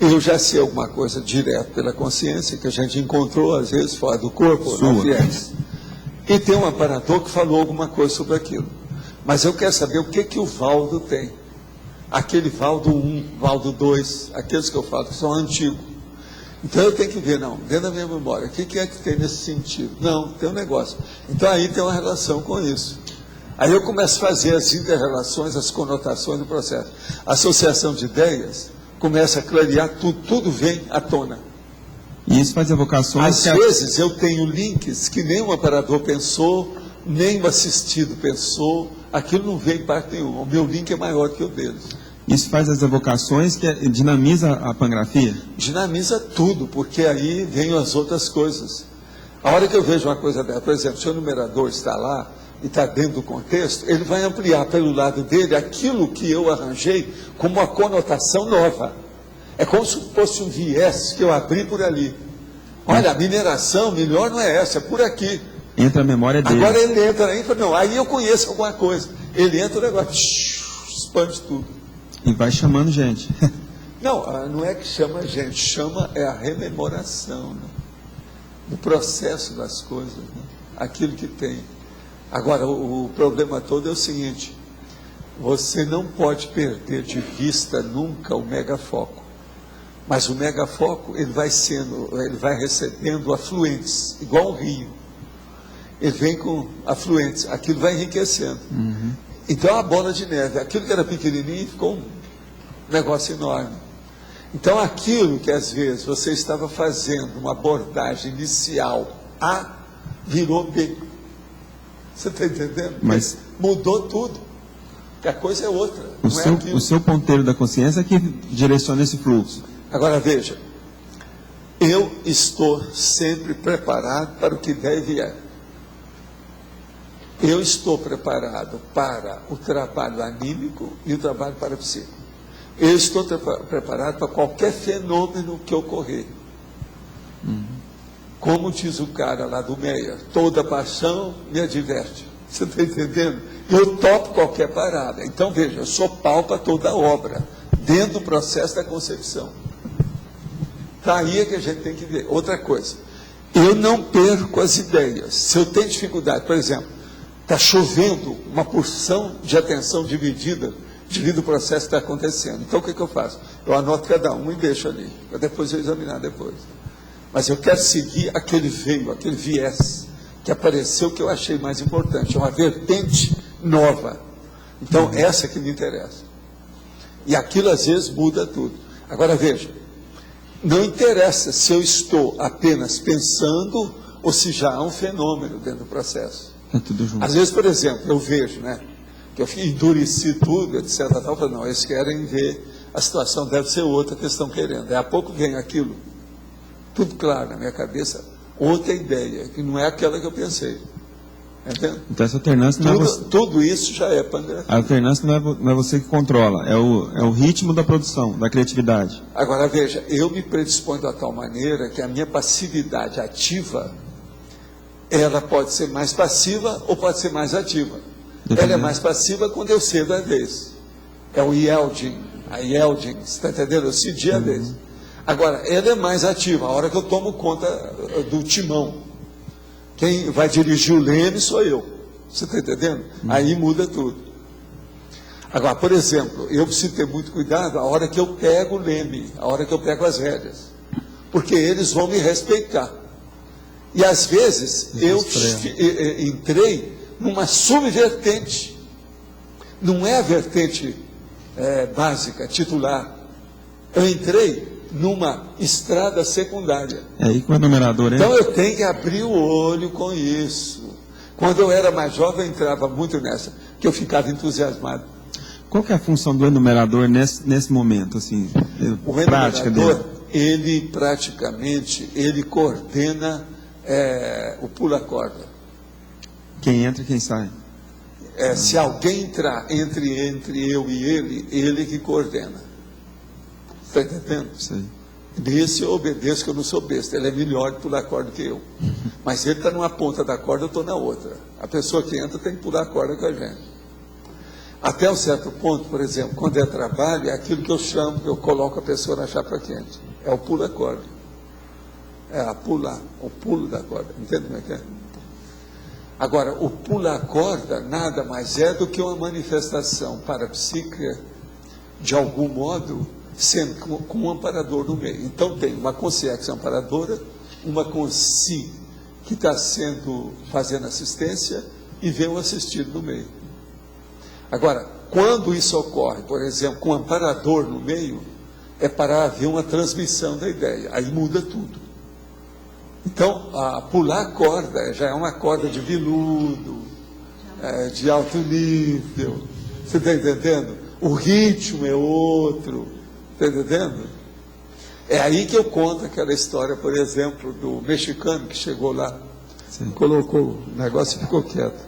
eu já sei alguma coisa direto pela consciência, que a gente encontrou, às vezes, fora do corpo, não fiéis. E tem um aparador que falou alguma coisa sobre aquilo. Mas eu quero saber o que o Valdo tem. Aquele Valdo 1, Valdo 2, aqueles que eu falo que são antigos. Então eu tenho que ver, não, dentro da minha memória, o que é que tem nesse sentido? Não, tem um negócio. Então aí tem uma relação com isso. Aí eu começo a fazer as inter-relações, as conotações do processo. A associação de ideias começa a clarear, tudo vem à tona. E isso faz evocações... Às vezes eu tenho links que nem o aparador pensou, nem o assistido pensou, aquilo não vem em parte nenhuma. O meu link é maior que o deles. Isso faz as evocações, que dinamiza a pangrafia? Dinamiza tudo, porque aí vem as outras coisas. A hora que eu vejo uma coisa dela, por exemplo, se o numerador está lá e está dentro do contexto, ele vai ampliar pelo lado dele aquilo que eu arranjei como uma conotação nova. É como se fosse um viés que eu abri por ali. Olha, a mineração melhor não é essa, é por aqui. Entra a memória dele. Agora ele entra aí e fala, não, aí eu conheço alguma coisa. Ele entra, o negócio expande tudo. E vai chamando gente. Não é que chama gente, chama a rememoração, né? Do processo das coisas, né? Aquilo que tem. Agora, o problema todo é o seguinte, você não pode perder de vista nunca o megafoco. Mas o megafoco, ele vai recebendo afluentes, igual um rio. ele vem com afluentes, aquilo vai enriquecendo. Então é uma bola de neve, aquilo que era pequenininho ficou um negócio enorme. Então aquilo que às vezes você estava fazendo uma abordagem inicial A, virou B. Você está entendendo? Mas mudou tudo, que a coisa é outra. O seu ponteiro da consciência é que direciona esse fluxo. Agora veja, eu estou sempre preparado para o que der e vier. Eu estou preparado para o trabalho anímico e o trabalho parapsíquico. Eu estou preparado para qualquer fenômeno que ocorrer. Como diz o cara lá do Meia, toda paixão me adverte. Você está entendendo? Eu topo qualquer parada. Então veja, eu sou pau para toda obra, dentro do processo da concepção. Está aí é que a gente tem que ver. Outra coisa, eu não perco as ideias. Se eu tenho dificuldade, por exemplo, está chovendo uma porção de atenção dividida devido ao processo que está acontecendo. Então o que eu faço? Eu anoto cada um e deixo ali, para depois eu examinar depois. Mas eu quero seguir aquele veio, aquele viés que apareceu que eu achei mais importante, é uma vertente nova. Então essa que me interessa. E aquilo às vezes muda tudo. Agora veja, não interessa se eu estou apenas pensando ou se já há um fenômeno dentro do processo. É tudo junto. Às vezes, por exemplo, eu vejo, né, que eu endureci tudo, etc. Eu falo, não, eles querem ver, a situação deve ser outra que eles estão querendo. Daí a pouco vem aquilo, tudo claro na minha cabeça, outra ideia, que não é aquela que eu pensei. Entende? Então essa alternância não é você. Tudo isso já é pangrafia. A alternância não é você que controla, é o ritmo da produção, da criatividade. Agora veja, eu me predisponho de tal maneira que a minha passividade ativa, ela pode ser mais passiva ou pode ser mais ativa. Ela é mais passiva quando eu cedo a vez. É o yielding, a yielding, você está entendendo? Eu cedi a vez. Agora, ela é mais ativa, a hora que eu tomo conta do timão. Quem vai dirigir o leme sou eu. Você está entendendo? Aí muda tudo. Agora, por exemplo, eu preciso ter muito cuidado a hora que eu pego o leme, a hora que eu pego as rédeas. Porque eles vão me respeitar. E às vezes eu entrei numa subvertente. Não é a vertente básica, titular. Eu entrei numa estrada secundária. É aí que o numerador é. Então eu tenho que abrir o olho com isso. Quando eu era mais jovem, eu entrava muito nessa, que eu ficava entusiasmado. Qual que é a função do enumerador nesse momento, assim, o enumerador, ele praticamente, ele coordena o pula-corda. Quem entra e quem sai. Se alguém entrar entre eu e ele que coordena. Está entendendo? Sim. Nesse eu obedeço, que eu não sou besta. Ele é melhor de pular corda que eu. Mas ele está numa ponta da corda, eu estou na outra. A pessoa que entra tem que pular a corda com a gente. Até um certo ponto, por exemplo, quando é trabalho, é aquilo que eu chamo, eu coloco a pessoa na chapa quente. É o pula-corda. É a pular, o pulo da corda. Entende como é que é? Agora, o pula-corda nada mais é do que uma manifestação parapsíquica, de algum modo, sendo com um amparador no meio. Então tem uma consciência amparadora, uma consci que está fazendo assistência e vem um assistido no meio. Agora, quando isso ocorre, por exemplo, com um amparador no meio, é para haver uma transmissão da ideia, aí muda tudo. Então, pular a corda já é uma corda de veludo, de alto nível, você está entendendo? O ritmo é outro, está entendendo? É aí que eu conto aquela história, por exemplo, do mexicano que chegou lá, colocou o negócio e ficou quieto,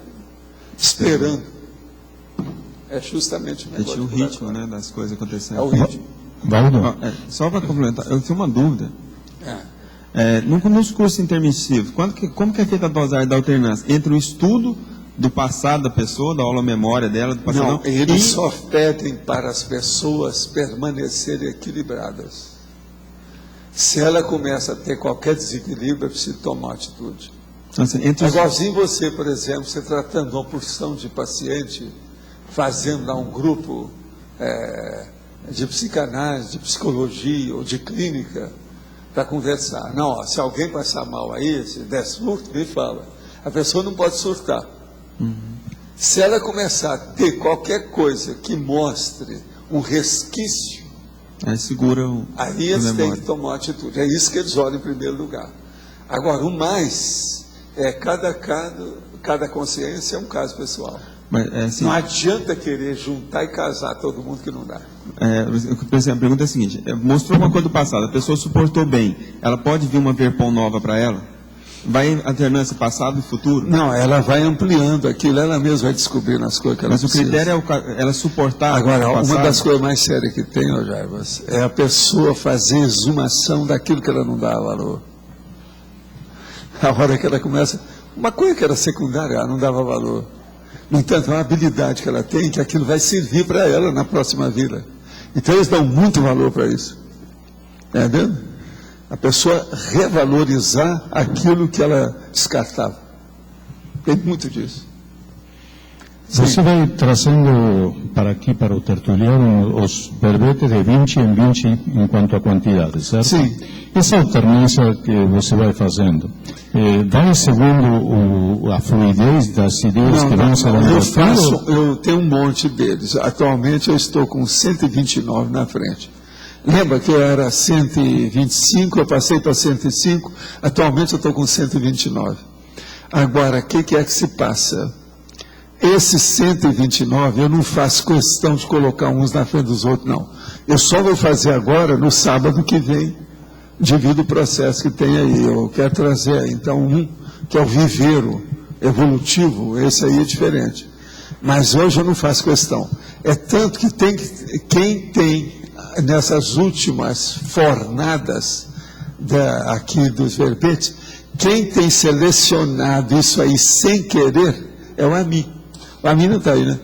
esperando. É justamente o negócio. Tinha o ritmo, né, das coisas acontecendo. É o ritmo. Só para complementar, eu tenho uma dúvida. Nos cursos intermissivos, como que é feita a dosagem da alternância? Entre o estudo do passado da pessoa, da aula memória dela, do passado? Não, eles só pedem para as pessoas permanecerem equilibradas. Se ela começa a ter qualquer desequilíbrio, é preciso tomar atitude. Assim, igualzinho você, por exemplo, você tratando uma porção de paciente, fazendo lá um grupo de psicanálise, de psicologia ou de clínica, para conversar. Não, se alguém passar mal aí, se der surto, me fala. A pessoa não pode surtar. Se ela começar a ter qualquer coisa que mostre um resquício, aí eles têm que tomar uma atitude. É isso que eles olham em primeiro lugar. Agora, o mais é cada consciência é um caso pessoal. Mas, assim, não adianta querer juntar e casar todo mundo que não dá. A pergunta é a seguinte: mostrou uma coisa do passado, a pessoa suportou bem, ela pode vir uma verpão nova para ela? Vai alternância passado e futuro? Não, ela vai ampliando aquilo, ela mesma vai descobrindo as coisas que ela precisa. Mas o critério é ela suportar. Agora, uma das coisas mais sérias que tem, Jarbas, é a pessoa fazer exumação daquilo que ela não dá valor. A hora que ela começa, uma coisa que era secundária, ela não dava valor. No entanto, é uma habilidade que ela tem, que aquilo vai servir para ela na próxima vida. Então, eles dão muito valor para isso. Está vendo? A pessoa revalorizar aquilo que ela descartava. Tem muito disso. Você vai trazendo para aqui, para o tertuliano, os verbetes de 20 em 20 em quanto a quantidade, certo? Sim. Essa alternância que você vai fazendo, vai segundo a fluidez das ideias que vão se levantando? Eu tenho um monte deles. Atualmente eu estou com 129 na frente. Lembra que eu era 125, eu passei para 105, atualmente eu estou com 129. Agora, o que é que se passa? Esses 129, eu não faço questão de colocar uns na frente dos outros, não. Eu só vou fazer agora, no sábado que vem, devido ao processo que tem aí. Eu quero trazer, então, um que é o viveiro evolutivo, esse aí é diferente. Mas hoje eu não faço questão. É tanto que quem tem, nessas últimas fornadas aqui dos verbetes, quem tem selecionado isso aí sem querer é o Ami. O Ami não está aí, né?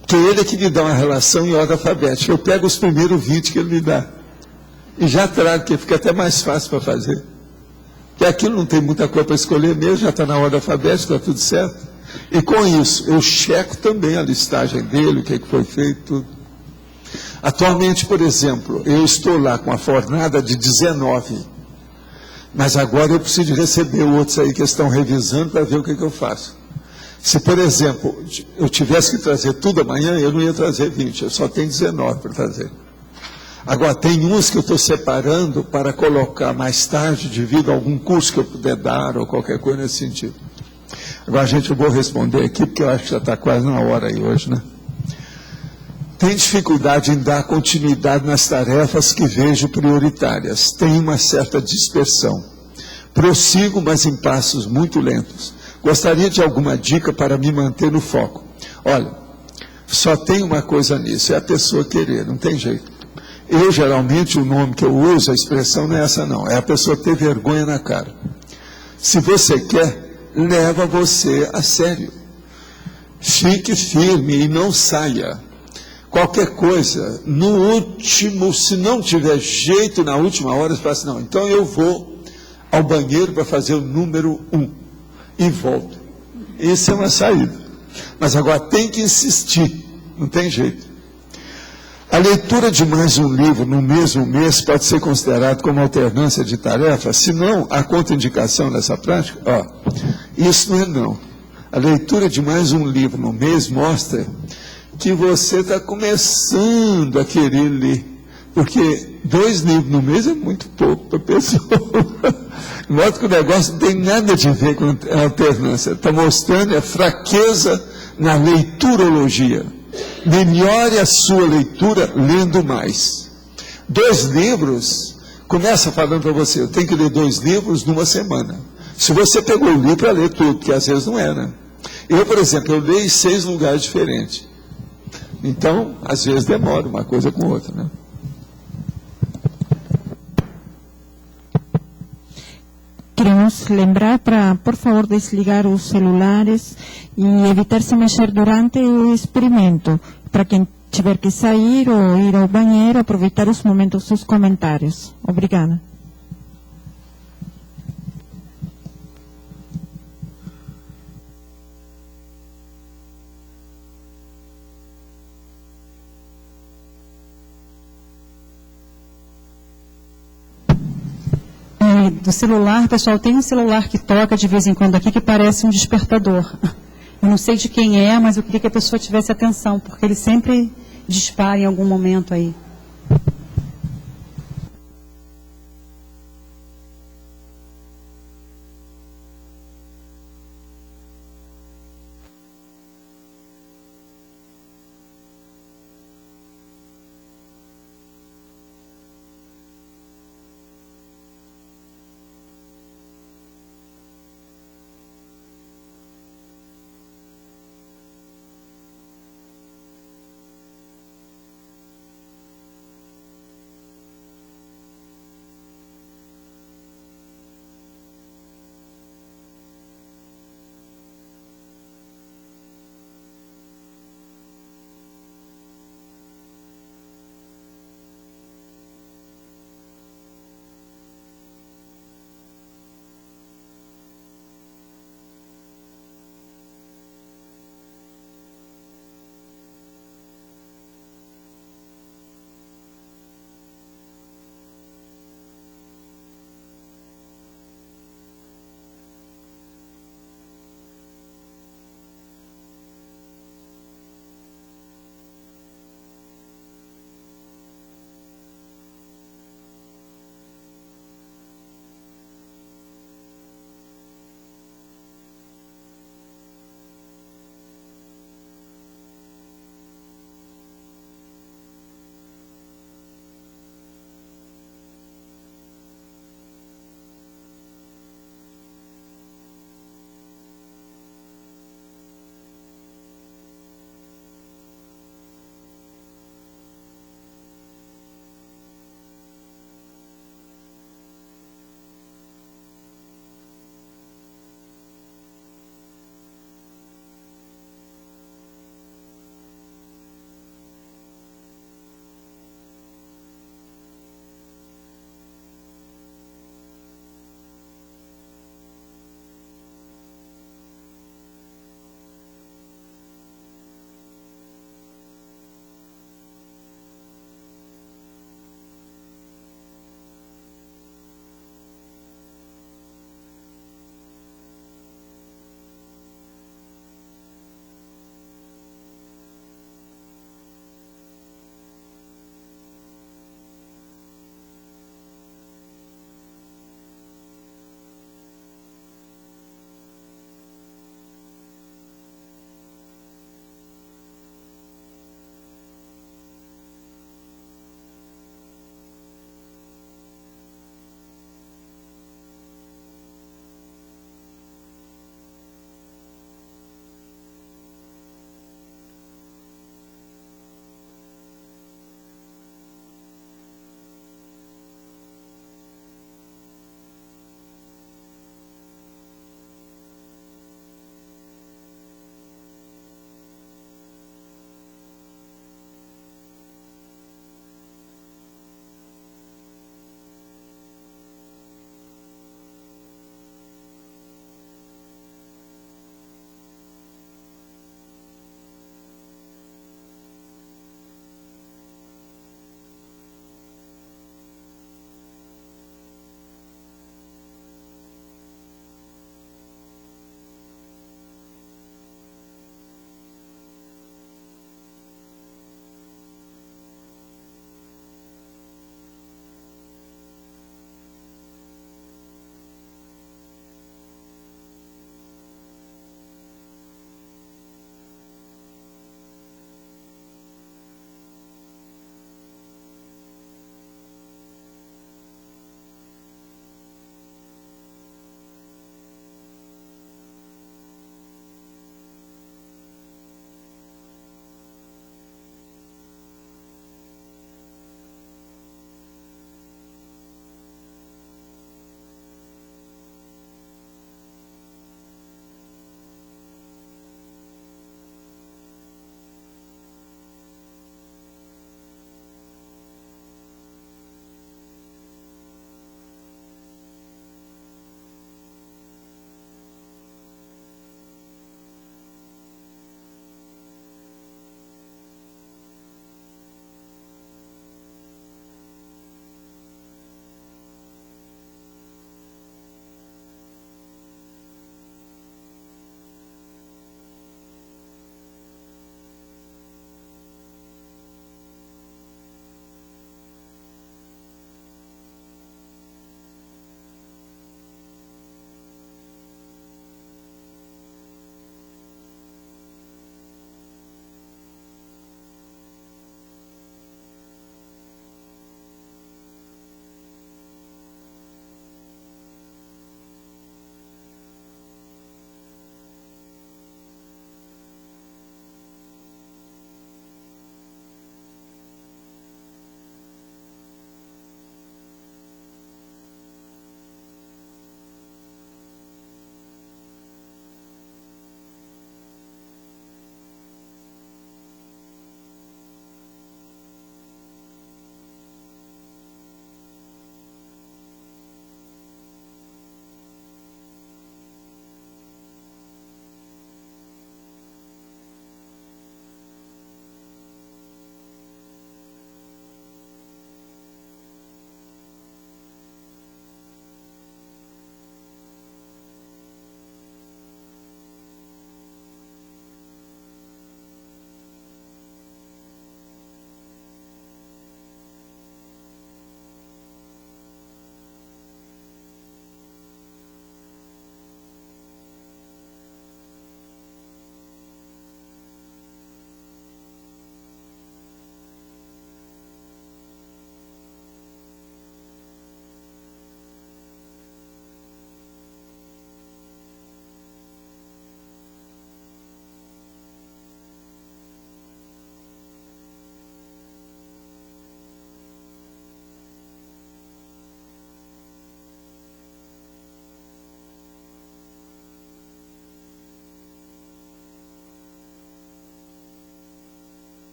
Porque ele é que me dá uma relação em ordem alfabética. Eu pego os primeiros 20 que ele me dá. E já trago, que fica até mais fácil para fazer. Porque aquilo não tem muita coisa para escolher mesmo, já está na ordem alfabética, está tudo certo. E com isso, eu checo também a listagem dele, o que foi feito, tudo. Atualmente, por exemplo, eu estou lá com a fornada de 19. Mas agora eu preciso receber outros aí que estão revisando para ver o que eu faço. Se, por exemplo, eu tivesse que trazer tudo amanhã, eu não ia trazer 20, eu só tenho 19 para trazer. Agora, tem uns que eu estou separando para colocar mais tarde, devido a algum curso que eu puder dar, ou qualquer coisa nesse sentido. Agora, gente, eu vou responder aqui, porque eu acho que já está quase na hora aí hoje, né? Tem dificuldade em dar continuidade nas tarefas que vejo prioritárias. Tem uma certa dispersão. Prossigo, mas em passos muito lentos. Gostaria de alguma dica para me manter no foco. Olha, só tem uma coisa nisso, é a pessoa querer, não tem jeito. Eu, geralmente, o nome que eu uso, a expressão não é essa não, é a pessoa ter vergonha na cara. Se você quer, leva você a sério. Fique firme e não saia. Qualquer coisa, no último, se não tiver jeito na última hora, você fala assim, não, então eu vou ao banheiro para fazer o número 1 e volto. Isso é uma saída. Mas agora tem que insistir, não tem jeito. A leitura de mais um livro no mesmo mês pode ser considerado como alternância de tarefas, se não a contraindicação dessa prática, isso não é não. A leitura de mais um livro no mês mostra que você está começando a querer ler, porque 2 livros no mês é muito pouco para a pessoa. Mostra que o negócio não tem nada a ver com a alternância, está mostrando a fraqueza na leiturologia. Melhore a sua leitura lendo mais. 2 livros, começa falando para você, eu tenho que ler 2 livros numa semana. Se você pegou o livro para ler tudo, porque às vezes não é, né? Eu, por exemplo, eu leio em 6 lugares diferentes. Então, às vezes demora uma coisa com outra, né? Queremos lembrar para, por favor, desligar os celulares e evitar se mexer durante o experimento. Para quem tiver que sair ou ir ao banheiro, aproveitar os momentos dos comentários. Obrigada. do celular, pessoal, tem um celular que toca de vez em quando aqui que parece um despertador. Eu não sei de quem é, mas eu queria que a pessoa tivesse atenção, porque ele sempre dispara em algum momento aí.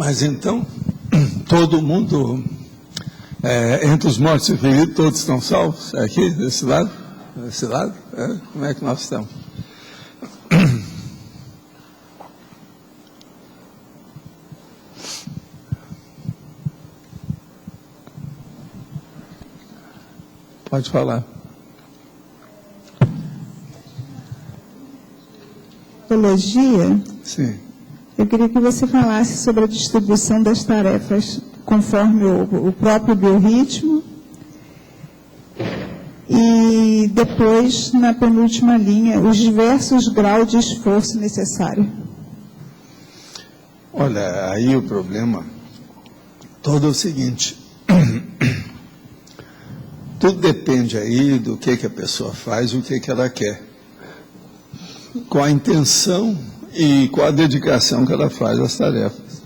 Mas então, todo mundo, entre os mortos e feridos, todos estão salvos? É aqui, desse lado? Desse lado? Como é que nós estamos? Pode falar. Teologia. Sim. Eu queria que você falasse sobre a distribuição das tarefas conforme o próprio biorritmo. E depois, na penúltima linha, os diversos graus de esforço necessário. Olha, aí o problema todo é o seguinte. Tudo depende aí do que a pessoa faz e o que ela quer. Com a intenção e com a dedicação que ela faz às tarefas.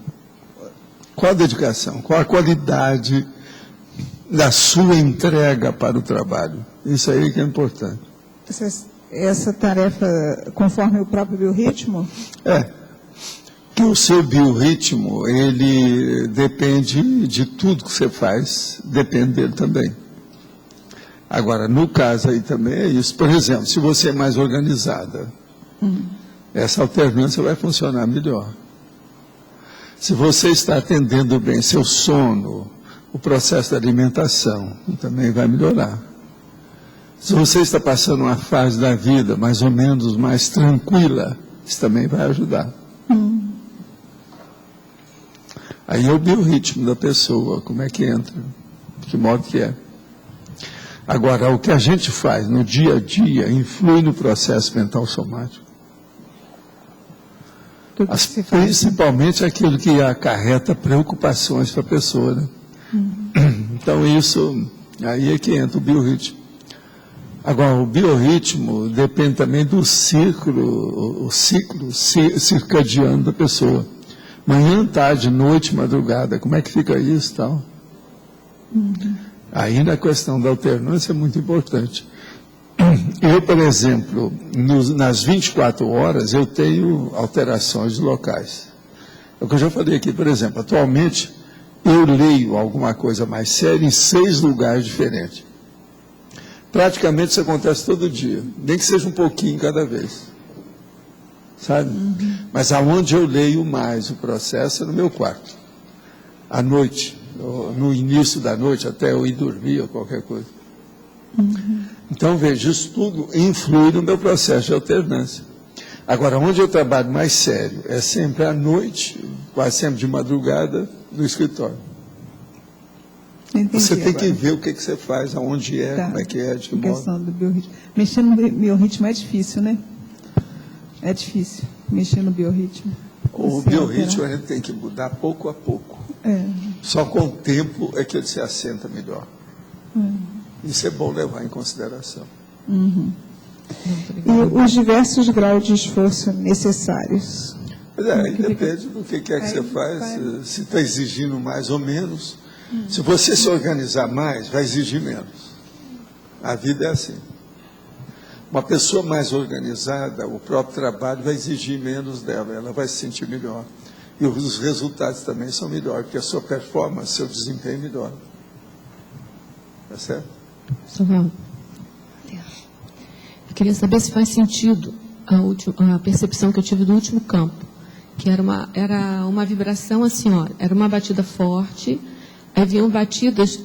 Qual a dedicação? Qual a qualidade da sua entrega para o trabalho? Isso aí que é importante. Essa tarefa conforme o próprio biorritmo? Que o seu biorritmo, ele depende de tudo que você faz, depende dele também. Agora, no caso aí também é isso. Por exemplo, se você é mais organizada, essa alternância vai funcionar melhor. Se você está atendendo bem seu sono, o processo de alimentação também vai melhorar. Se você está passando uma fase da vida mais ou menos mais tranquila, isso também vai ajudar. Aí é o biorritmo da pessoa, como é que entra, de que modo que é. Agora, o que a gente faz no dia a dia influi no processo mental somático. Principalmente aquilo que acarreta preocupações para a pessoa, né? Então, isso, aí é que entra o biorritmo. Agora, o biorritmo depende também do ciclo circadiano da pessoa. Manhã, tarde, noite, madrugada, como é que fica isso e tal? Ainda a questão da alternância é muito importante. Eu, por exemplo, nas 24 horas, eu tenho alterações locais. É o que eu já falei aqui, por exemplo, atualmente, eu leio alguma coisa mais séria em 6 lugares diferentes. Praticamente isso acontece todo dia, nem que seja um pouquinho cada vez. Sabe? Mas aonde eu leio mais o processo é no meu quarto. À noite, no início da noite, até eu ir dormir ou qualquer coisa. Então, veja, isso tudo influi no meu processo de alternância. Agora, onde eu trabalho mais sério é sempre à noite, quase sempre de madrugada, no escritório. Entendi, você tem agora que ver o que você faz, aonde é, como é que é, de que modo. Questão do biorritmo. Mexer no biorritmo é difícil, né? É difícil mexer no biorritmo. O biorritmo a gente tem que mudar pouco a pouco. Só com o tempo é que ele se assenta melhor. Isso é bom levar em consideração. E os diversos graus de esforço necessários? Aí depende do que é que você faz, se está exigindo mais ou menos. Se você se organizar mais, vai exigir menos. A vida é assim. Uma pessoa mais organizada, o próprio trabalho vai exigir menos dela, ela vai se sentir melhor. E os resultados também são melhores, porque a sua performance, seu desempenho melhora. Tá certo? Eu queria saber se faz sentido a percepção que eu tive do último campo, que era uma vibração assim, ó, era uma batida forte, haviam batidas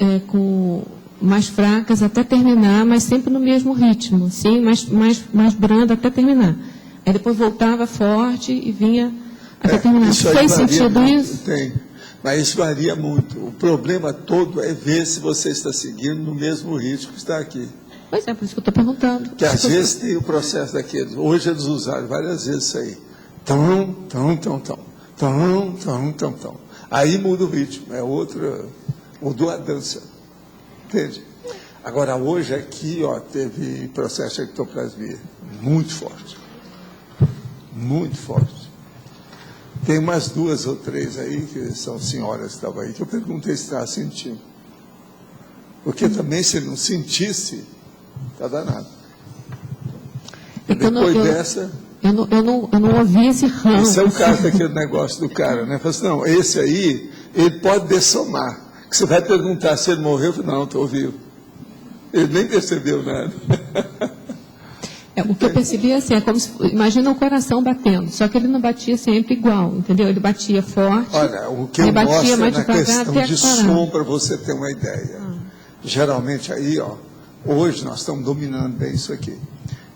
mais fracas até terminar, mas sempre no mesmo ritmo, assim, mais branda até terminar. Aí depois voltava forte e vinha até terminar. Fez sentido isso? Tem, mas isso varia muito. O problema todo é ver se você está seguindo no mesmo ritmo que está aqui. Pois é, por isso que eu estou perguntando. Que às vezes tem o processo daqueles. Hoje eles usaram várias vezes isso aí. Tão. Aí muda o ritmo, é outra, mudou a dança. Entende? Agora, hoje aqui, ó, teve processo de ectoplasmia muito forte. Muito forte. Tem umas 2 ou 3 aí, que são senhoras que estavam aí, que eu perguntei se estava sentindo. Porque também, se não sentisse, está danado. E depois dessa, Eu não ouvi esse ramo. Esse é o caso daquele negócio do cara, né? Fala assim, não, esse aí, ele pode dessomar. Que você vai perguntar se ele morreu, eu falo, não, estou vivo. Ele nem percebeu nada. O que eu percebi assim, é como se, imagina o coração batendo, só que ele não batia sempre igual, entendeu? Ele batia forte. Olha, o que eu mostro é na questão de som, para você ter uma ideia. Geralmente aí, ó, hoje nós estamos dominando bem isso aqui.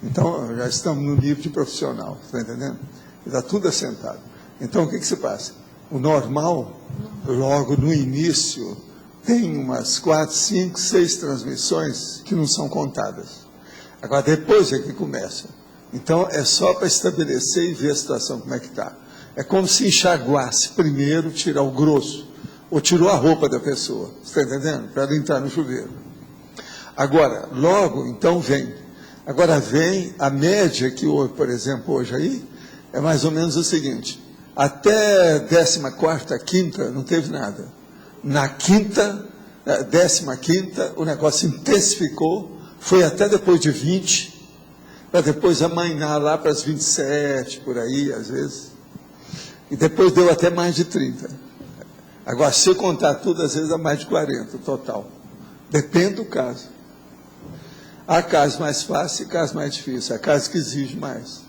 Então, já estamos no nível de profissional, está entendendo? Está tudo assentado. Então, o que se passa? O normal, logo no início, tem umas 4, 5, 6 transmissões que não são contadas. Agora, depois é que começa. Então, é só para estabelecer e ver a situação, como é que está. É como se enxaguasse primeiro, tirar o grosso, ou tirou a roupa da pessoa, está entendendo? Para ela entrar no chuveiro. Agora, logo, então, vem. Agora vem a média que houve, por exemplo, hoje aí, é mais ou menos o seguinte, até 14ª, quinta, não teve nada. Na quinta, 15ª, o negócio intensificou, foi até depois de 20, para depois amainar lá para as 27, por aí, às vezes. E depois deu até mais de 30. Agora, se eu contar tudo, às vezes dá mais de 40, total. Depende do caso. Há casos mais fáceis e casos mais difíceis. Há casos que exigem mais.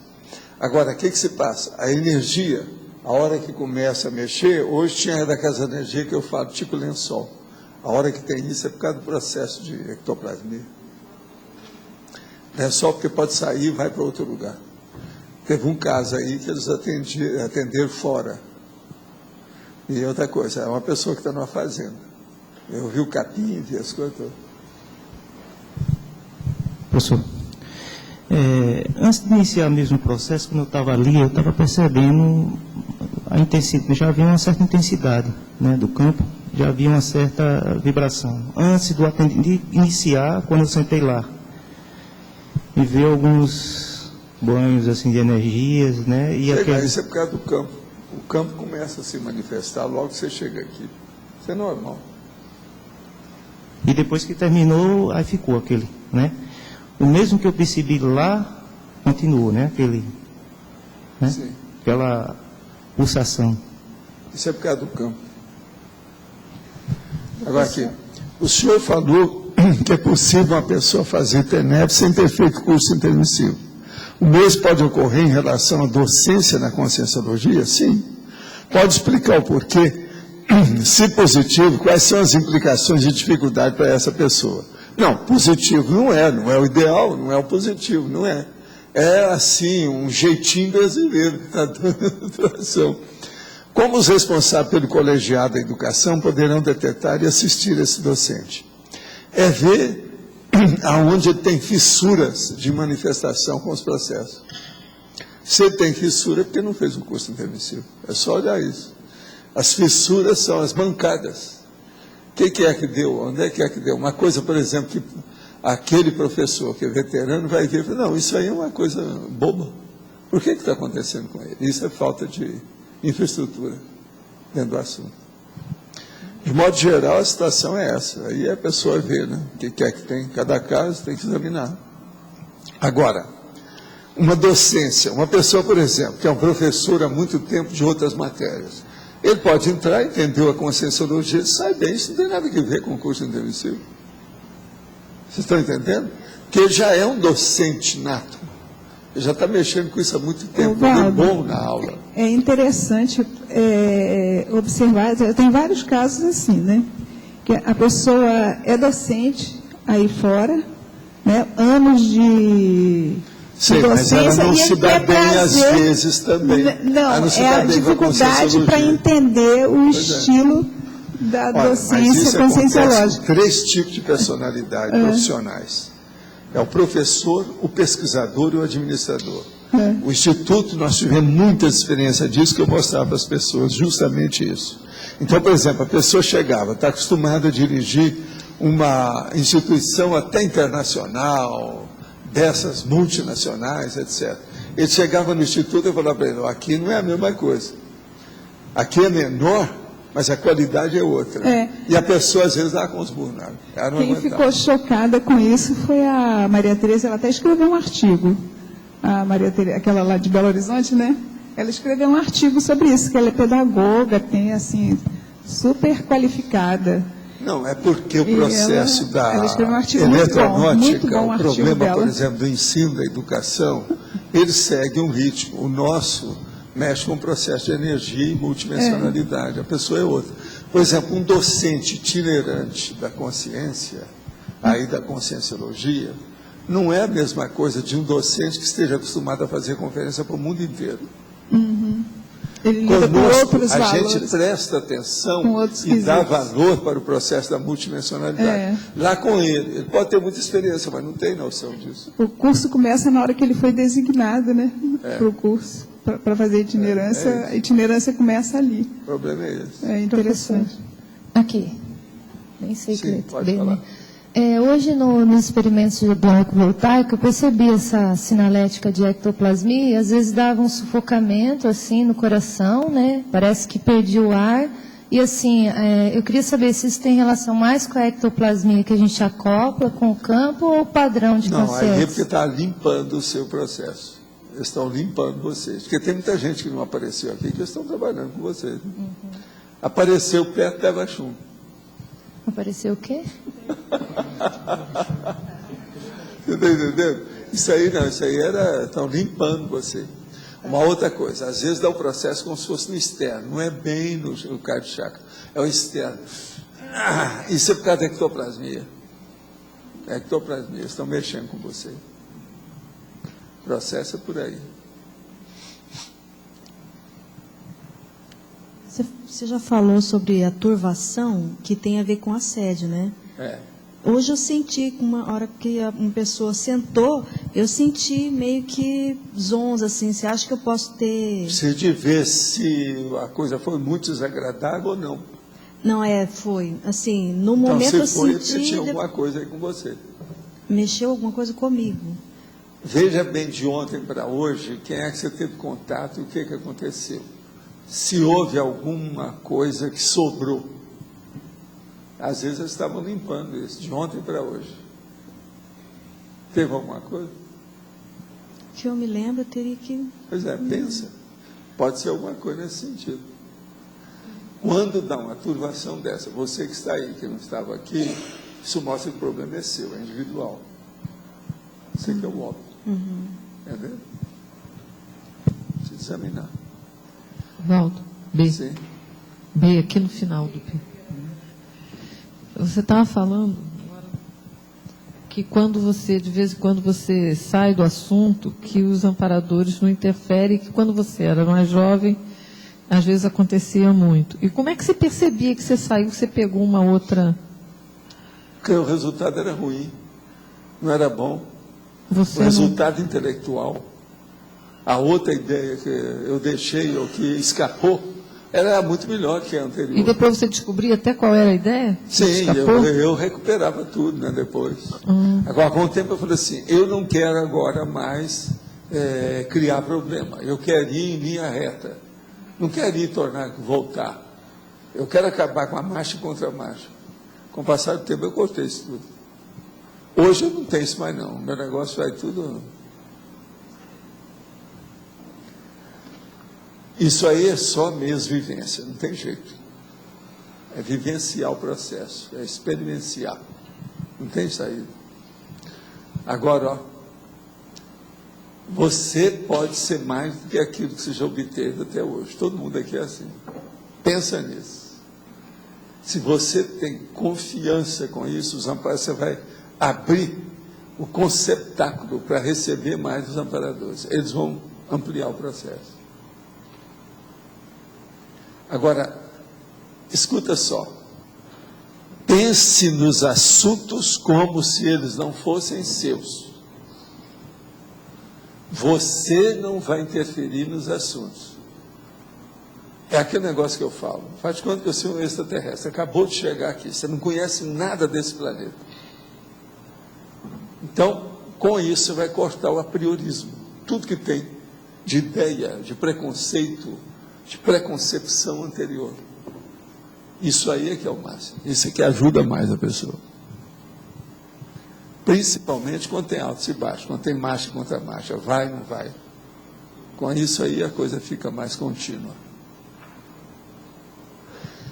Agora, o que se passa? A energia, a hora que começa a mexer, hoje tinha daquelas energias que eu falo, tipo lençol. A hora que tem isso é por causa do processo de ectoplasmia. Lençol porque pode sair e vai para outro lugar. Teve um caso aí que eles atenderam fora. E outra coisa, é uma pessoa que está numa fazenda. Eu vi o capim, vi as coisas todas. Professor, antes de iniciar mesmo o processo, quando eu estava ali, eu estava percebendo a intensidade, já havia uma certa intensidade, né, do campo, já havia uma certa vibração. Antes de iniciar, quando eu sentei lá, e vi alguns banhos assim, de energias, né? E isso é por causa do campo. O campo começa a se manifestar logo que você chega aqui. Isso é normal. E depois que terminou, aí ficou aquele, né? O mesmo que eu percebi lá, continuou, né? Sim. Aquela pulsação. Isso é por causa do campo. Agora aqui, o senhor falou que é possível uma pessoa fazer TENEP sem ter feito curso intermissivo. O mesmo pode ocorrer em relação à docência na Conscienciologia? Sim. Pode explicar o porquê? Se positivo, quais são as implicações de dificuldade para essa pessoa? Não, positivo não é o ideal, não é o positivo, não é. É, assim, um jeitinho brasileiro que está dando atuação. Como os responsáveis pelo colegiado da educação poderão detectar e assistir esse docente? É ver aonde ele tem fissuras de manifestação com os processos. Se ele tem fissura, é porque não fez um curso intermissivo. É só olhar isso. As fissuras são as bancadas. O que é que deu? Onde é que deu? Uma coisa, por exemplo, que aquele professor que é veterano vai ver e fala, não, isso aí é uma coisa boba. Por que está acontecendo com ele? Isso é falta de infraestrutura dentro do assunto. De modo geral, a situação é essa. Aí a pessoa vê, né? O que é que tem? Cada caso tem que examinar. Agora, uma docência, uma pessoa, por exemplo, que é um professor há muito tempo de outras matérias, ele pode entrar, entendeu a Conscienciologia, sai bem, isso não tem nada a ver com o curso intermissivo. Vocês estão entendendo? Porque ele já é um docente nato. Ele já está mexendo com isso há muito tempo, ele é bom na aula. É interessante observar, tem vários casos assim, né? Que a pessoa é docente aí fora, né? Anos de... Sim, mas ela não se dá bem às vezes também. Não, é a dificuldade para entender o estilo da docência conscienciológica. 3 tipos de personalidade profissionais. É o professor, o pesquisador e o administrador. O Instituto, nós tivemos muita experiência disso, que eu mostrava para as pessoas, justamente isso. Então, por exemplo, a pessoa chegava, está acostumada a dirigir uma instituição até internacional, dessas multinacionais, etc. Ele chegava no Instituto e falava para ele, aqui não é a mesma coisa. Aqui é menor, mas a qualidade é outra. E a pessoa, às vezes, dá com os burros. Quem ficou chocada com isso foi a Maria Tereza, ela até escreveu um artigo a Maria Tereza, aquela lá de Belo Horizonte, né? Ela escreveu um artigo sobre isso, que ela é pedagoga, tem, assim, super qualificada. Não, é porque o processo ela escreveu um artigo eletronáutica, muito bom, o problema, por exemplo, do ensino, da educação, ele segue um ritmo. O nosso mexe com o processo de energia e multidimensionalidade, a pessoa é outra. Por exemplo, um docente itinerante da consciência, aí da conscienciologia, não é a mesma coisa de um docente que esteja acostumado a fazer conferência para o mundo inteiro. Ele lida com outros a valores. gente presta atenção e dá valor para o processo da multidimensionalidade. Lá com ele pode ter muita experiência, mas não tem noção disso. O curso começa na hora que ele foi designado, né, para o curso, para fazer itinerância. A itinerância começa ali. O problema é esse. É interessante. Aqui. Nem sei Sim, que pode falar. Hoje, nos experimentos de bloco voltaico, eu percebi essa sinalética de ectoplasmia e às vezes dava um sufocamento assim no coração, né? Parece que perdi o ar. E assim, eu queria saber se isso tem relação mais com a ectoplasmia que a gente acopla com o campo ou o padrão de consciência? Não, aí é porque está limpando o seu processo. Eles estão limpando vocês. Porque tem muita gente que não apareceu aqui que estão trabalhando com vocês. Apareceu perto da Eva Chum. Apareceu o quê? Você está entendendo? Isso aí não, isso aí estão limpando você. Uma outra coisa, às vezes dá um processo como se fosse no externo, não é bem no cardio chakra, é o externo. Isso é por causa da ectoplasmia. Ectoplasmia, estão mexendo com você. O processo é por aí. Você já falou sobre a turvação, que tem a ver com assédio, né? Hoje eu senti, uma hora que uma pessoa sentou, eu senti meio que zonza, assim. Você acha que eu posso ter... Você de ver se a coisa foi muito desagradável ou não. Não, foi. Assim, no momento eu senti... Então, tinha alguma coisa aí com você. Mexeu alguma coisa comigo. Veja bem, de ontem para hoje, quem é que você teve contato e o que aconteceu. Se houve alguma coisa que sobrou. Às vezes eles estavam limpando isso, de ontem para hoje. Teve alguma coisa? Que eu me lembro, eu teria que... Pois é, pensa. Pode ser alguma coisa nesse sentido. Quando dá uma turvação dessa, você que está aí, que não estava aqui, isso mostra que o problema é seu, é individual. Você que é o óbvio. Entendeu? Precisa examinar. Valdo, B. Sim. B, aqui no final do P. Você estava falando que quando você, de vez em quando, você sai do assunto, que os amparadores não interferem, que quando você era mais jovem, às vezes acontecia muito. E como é que você percebia que você saiu, que você pegou uma outra... Porque o resultado era ruim, não era bom. O Você resultado intelectual, a outra ideia que eu deixei ou que escapou, era muito melhor que a anterior. E depois você descobria até qual era a ideia? Sim, eu recuperava tudo, né, depois. Agora, com o tempo, eu falei assim, eu não quero agora mais criar problema. Eu quero ir em linha reta. Não quero ir voltar. Eu quero acabar com a marcha e contra a marcha. Com o passar do tempo, eu cortei isso tudo. Hoje eu não tenho isso mais, não. Meu negócio vai tudo... Isso aí é só mesmo vivência, não tem jeito. É vivenciar o processo, é experienciar. Não tem saída. Agora, ó, você pode ser mais do que aquilo que você já obteve até hoje. Todo mundo aqui é assim. Pensa nisso. Se você tem confiança com isso, você vai abrir o conceptáculo para receber mais os amparadores. Eles vão ampliar o processo. Agora, escuta só. Pense nos assuntos como se eles não fossem seus. Você não vai interferir nos assuntos. É aquele negócio que eu falo. Faz de conta que você é um extraterrestre. Acabou de chegar aqui. Você não conhece nada desse planeta. Então, com isso, você vai cortar o apriorismo. Tudo que tem de ideia, de preconceito, de preconcepção anterior. Isso aí é que é o máximo. Isso é que ajuda mais a pessoa. Principalmente quando tem altos e baixos, quando tem marcha contra marcha, vai ou não vai. Com isso aí a coisa fica mais contínua.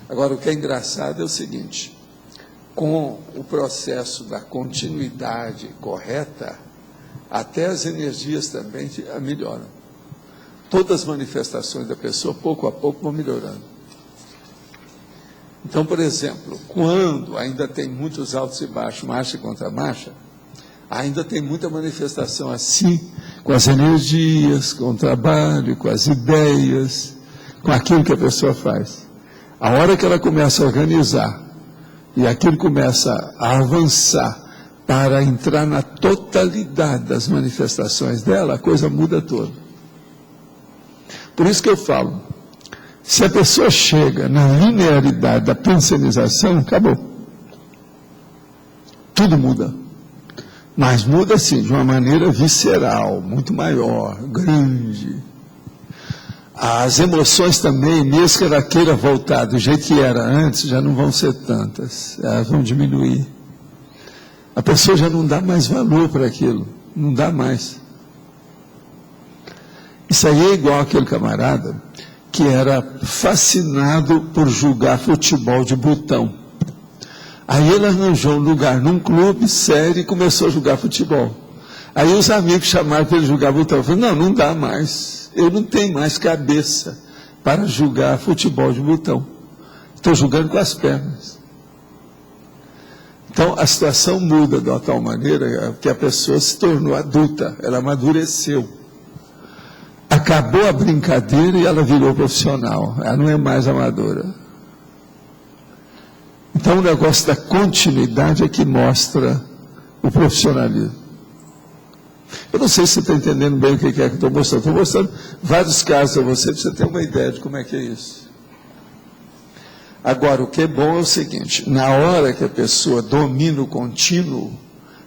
Agora, o que é engraçado é o seguinte, com o processo da continuidade correta, até as energias também melhoram. Todas as manifestações da pessoa, pouco a pouco, vão melhorando. Então, por exemplo, quando ainda tem muitos altos e baixos, marcha contra marcha, ainda tem muita manifestação assim, com as energias, com o trabalho, com as ideias, com aquilo que a pessoa faz. A hora que ela começa a organizar, e aquilo começa a avançar para entrar na totalidade das manifestações dela, a coisa muda toda. Por isso que eu falo, se a pessoa chega na linearidade da pensionização, acabou. Tudo muda. Mas muda assim, de uma maneira visceral, muito maior, grande. As emoções também, mesmo que ela queira voltar do jeito que era antes, já não vão ser tantas, elas vão diminuir. A pessoa já não dá mais valor para aquilo, não dá mais. Isso aí é igual aquele camarada que era fascinado por jogar futebol de botão. Aí ele arranjou um lugar num clube sério e começou a jogar futebol. Aí os amigos chamaram para ele jogar botão. Eu falei, não dá mais. Eu não tenho mais cabeça para jogar futebol de botão. Estou jogando com as pernas. Então, a situação muda de uma tal maneira que a pessoa se tornou adulta, ela amadureceu. Acabou a brincadeira e ela virou profissional. Ela não é mais amadora. Então, o negócio da continuidade é que mostra o profissionalismo. Eu não sei se você está entendendo bem o que é que eu estou mostrando. Estou mostrando vários casos a você, para você ter uma ideia de como é que é isso. Agora, o que é bom é o seguinte, na hora que a pessoa domina o contínuo,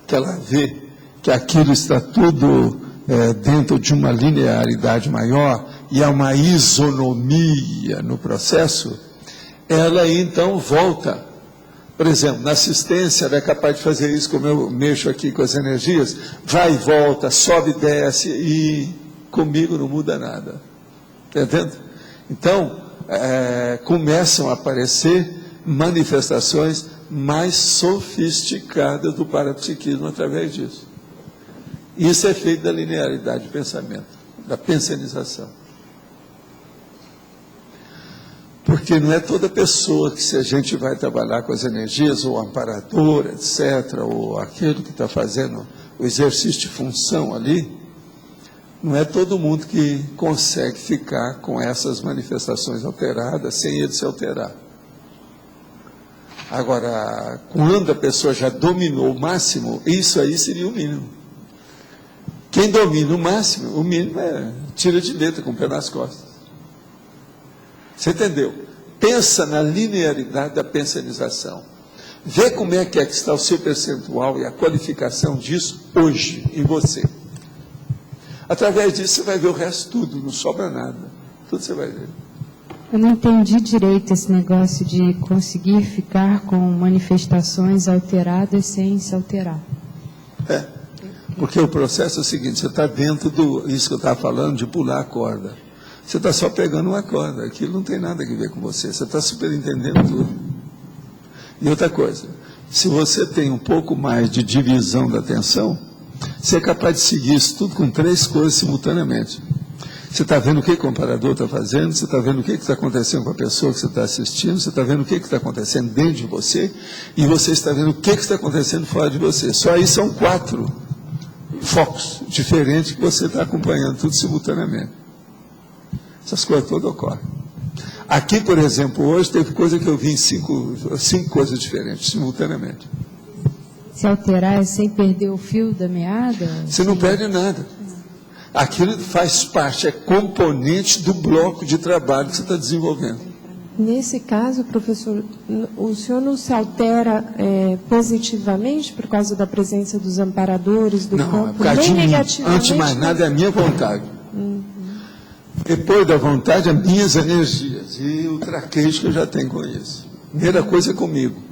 que ela vê que aquilo está tudo dentro de uma linearidade maior, e há uma isonomia no processo, ela então volta. Por exemplo, na assistência, ela é capaz de fazer isso, como eu mexo aqui com as energias, vai e volta, sobe e desce, e comigo não muda nada. Está entendendo? Então, começam a aparecer manifestações mais sofisticadas do parapsiquismo através disso. Isso é feito da linearidade de pensamento, da pensionização. Porque não é toda pessoa que, se a gente vai trabalhar com as energias, ou amparador, etc., ou aquele que está fazendo o exercício de função ali, não é todo mundo que consegue ficar com essas manifestações alteradas sem ele se alterar. Agora, quando a pessoa já dominou o máximo, isso aí seria o mínimo. Quem domina o máximo, o mínimo é tira de letra com o pé nas costas. Você entendeu? Pensa na linearidade da pensionização. Vê como é que está o seu percentual e a qualificação disso hoje em você. Através disso você vai ver o resto tudo, não sobra nada. Tudo você vai ver. Eu não entendi direito esse negócio de conseguir ficar com manifestações alteradas sem se alterar. Porque o processo é o seguinte, você está dentro isso que eu estava falando, de pular a corda. Você está só pegando uma corda, aquilo não tem nada a ver com você, você está superentendendo tudo. E outra coisa, se você tem um pouco mais de divisão da atenção, você é capaz de seguir isso tudo com 3 coisas simultaneamente. Você está vendo o que o comparador está fazendo, você está vendo o que está acontecendo com a pessoa que você está assistindo, você está vendo o que está acontecendo dentro de você, e você está vendo o que está acontecendo fora de você. Só aí são 4 focos diferentes que você está acompanhando, tudo simultaneamente. Essas coisas todas ocorrem. Aqui, por exemplo, hoje teve coisa que eu vi em 5 coisas diferentes, simultaneamente. Se alterar é sem perder o fio da meada? Você não perde nada. Aquilo faz parte, é componente do bloco de trabalho que você está desenvolvendo. Nesse caso, professor, o senhor não se altera positivamente por causa da presença dos amparadores do campo? Nem negativamente? Antes de mais nada, é a minha vontade. Depois da vontade, as minhas energias e o traquejo que eu já tenho com isso. Primeira coisa é comigo.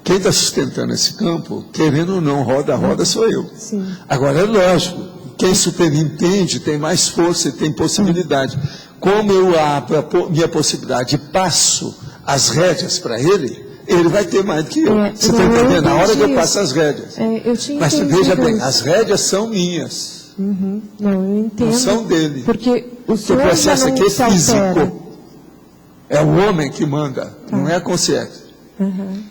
Que quem está sustentando esse campo, querendo ou não, roda a roda sou eu. Sim. Agora, é lógico, quem superintende tem mais força e tem possibilidade. Como eu abro a minha possibilidade e passo as rédeas para ele vai ter mais do que eu. Você está entendendo? Na hora que eu passo as rédeas. Mas veja bem, as rédeas são minhas. Uhum. Não, eu entendo. Não são dele. Porque o processo aqui é físico. É o homem que manda, não é a consciência. Uhum.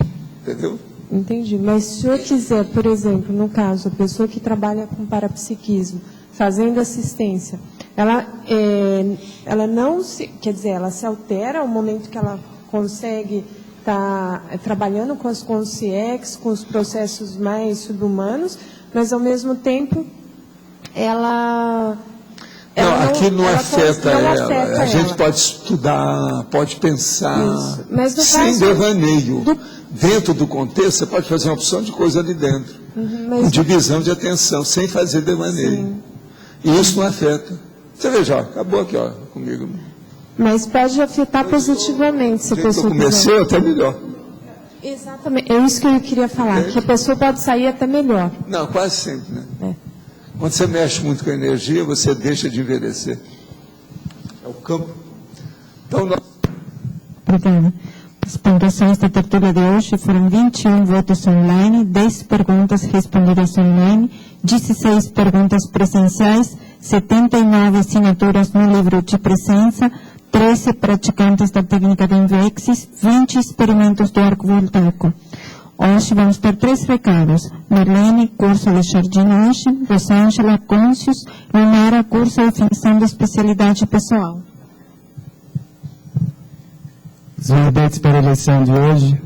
Entendeu? Entendi. Mas se o senhor quiser, por exemplo, no caso, a pessoa que trabalha com parapsiquismo, fazendo assistência, ela não se, quer dizer, ela se altera ao momento que ela consegue estar trabalhando com as consciências, com os processos mais subhumanos, mas ao mesmo tempo ela aqui não afeta ela. A gente pode estudar, pode pensar, mas sem devaneio. Dentro do contexto, você pode fazer uma opção de coisa ali dentro. Com divisão de atenção, sem fazer devaneio. Sim. E isso não afeta. Você veja, acabou aqui, comigo. Mas pode afetar positivamente, se a pessoa comecei até melhor. Exatamente, é isso que eu queria falar, que a pessoa pode sair até melhor. Não, quase sempre, né? Quando você mexe muito com a energia, você deixa de envelhecer. É o campo. Então, nós... Obrigada. As pontuações da tertúlia de hoje foram 21 votos online, 10 perguntas respondidas online, 16 perguntas presenciais, 79 assinaturas no livro de presença, 13 praticantes da técnica de Invexis, 20 experimentos do arco voltaico. Hoje vamos ter 3 recados. Marlene, curso de Jardim hoje. Rosângela, Côncios. Lunara, curso de definição de especialidade pessoal. Os verbetes para a eleição de hoje.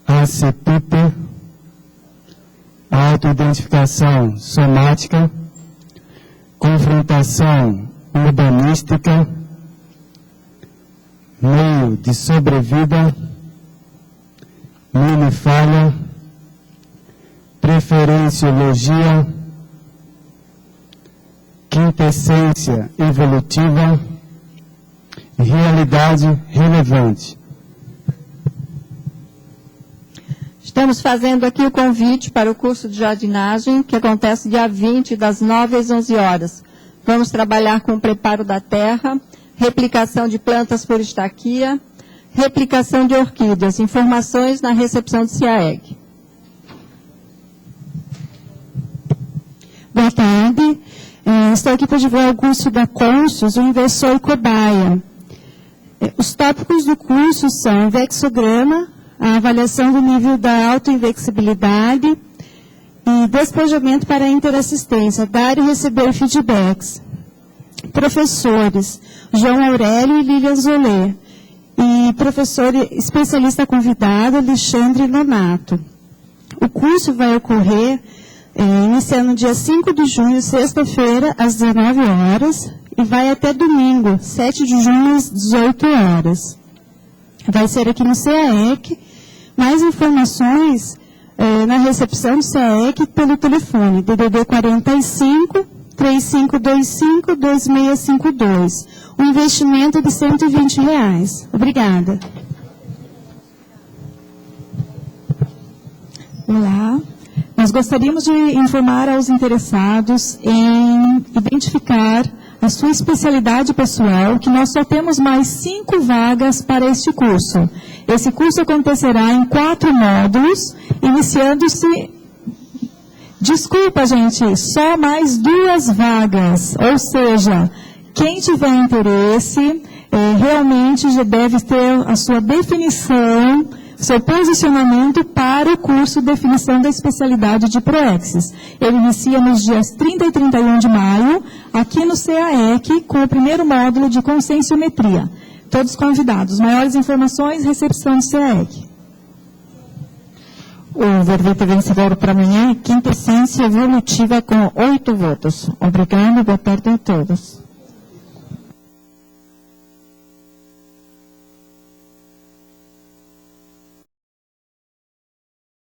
ACPIP, autoidentificação somática, confrontação urbanística, meio de sobrevida, mini-falha, preferenciologia, quintessência evolutiva, realidade relevante. Estamos fazendo aqui o convite para o curso de jardinagem, que acontece dia 20, das 9 às 11 horas. Vamos trabalhar com o preparo da terra, replicação de plantas por estaquia, replicação de orquídeas. Informações na recepção do CIAEG. Boa tarde. Estou aqui para divulgar o curso da Côncios, o Inversor e Cobaia. Os tópicos do curso são invexograma, a avaliação do nível da autoinvexibilidade e despojamento para a interassistência, dar e receber feedbacks. Professores, João Aurélio e Lilian Zolé. E professor especialista convidado, Alexandre Nonato. O curso vai ocorrer iniciando no dia 5 de junho, sexta-feira, às 19 horas, e vai até domingo, 7 de junho, às 18 horas. Vai ser aqui no CAEC. Mais informações na recepção do CAEC pelo telefone, DDD 45-3525-2652. Um investimento de R$120. Obrigada. Olá. Nós gostaríamos de informar aos interessados em identificar a sua especialidade pessoal, que nós só temos mais 5 vagas para este curso. Esse curso acontecerá em 4 módulos, iniciando-se... Desculpa, gente, só mais 2 vagas. Ou seja, quem tiver interesse, realmente já deve ter a sua definição, seu posicionamento para o curso de definição da especialidade de Proexis. Ele inicia nos dias 30 e 31 de maio, aqui no CAEC, com o primeiro módulo de conscienciometria. Todos convidados. Maiores informações, recepção do CAEC. O verbete vencedor para amanhã é quintessência evolutiva com 8 votos. Obrigado, boa tarde a todos.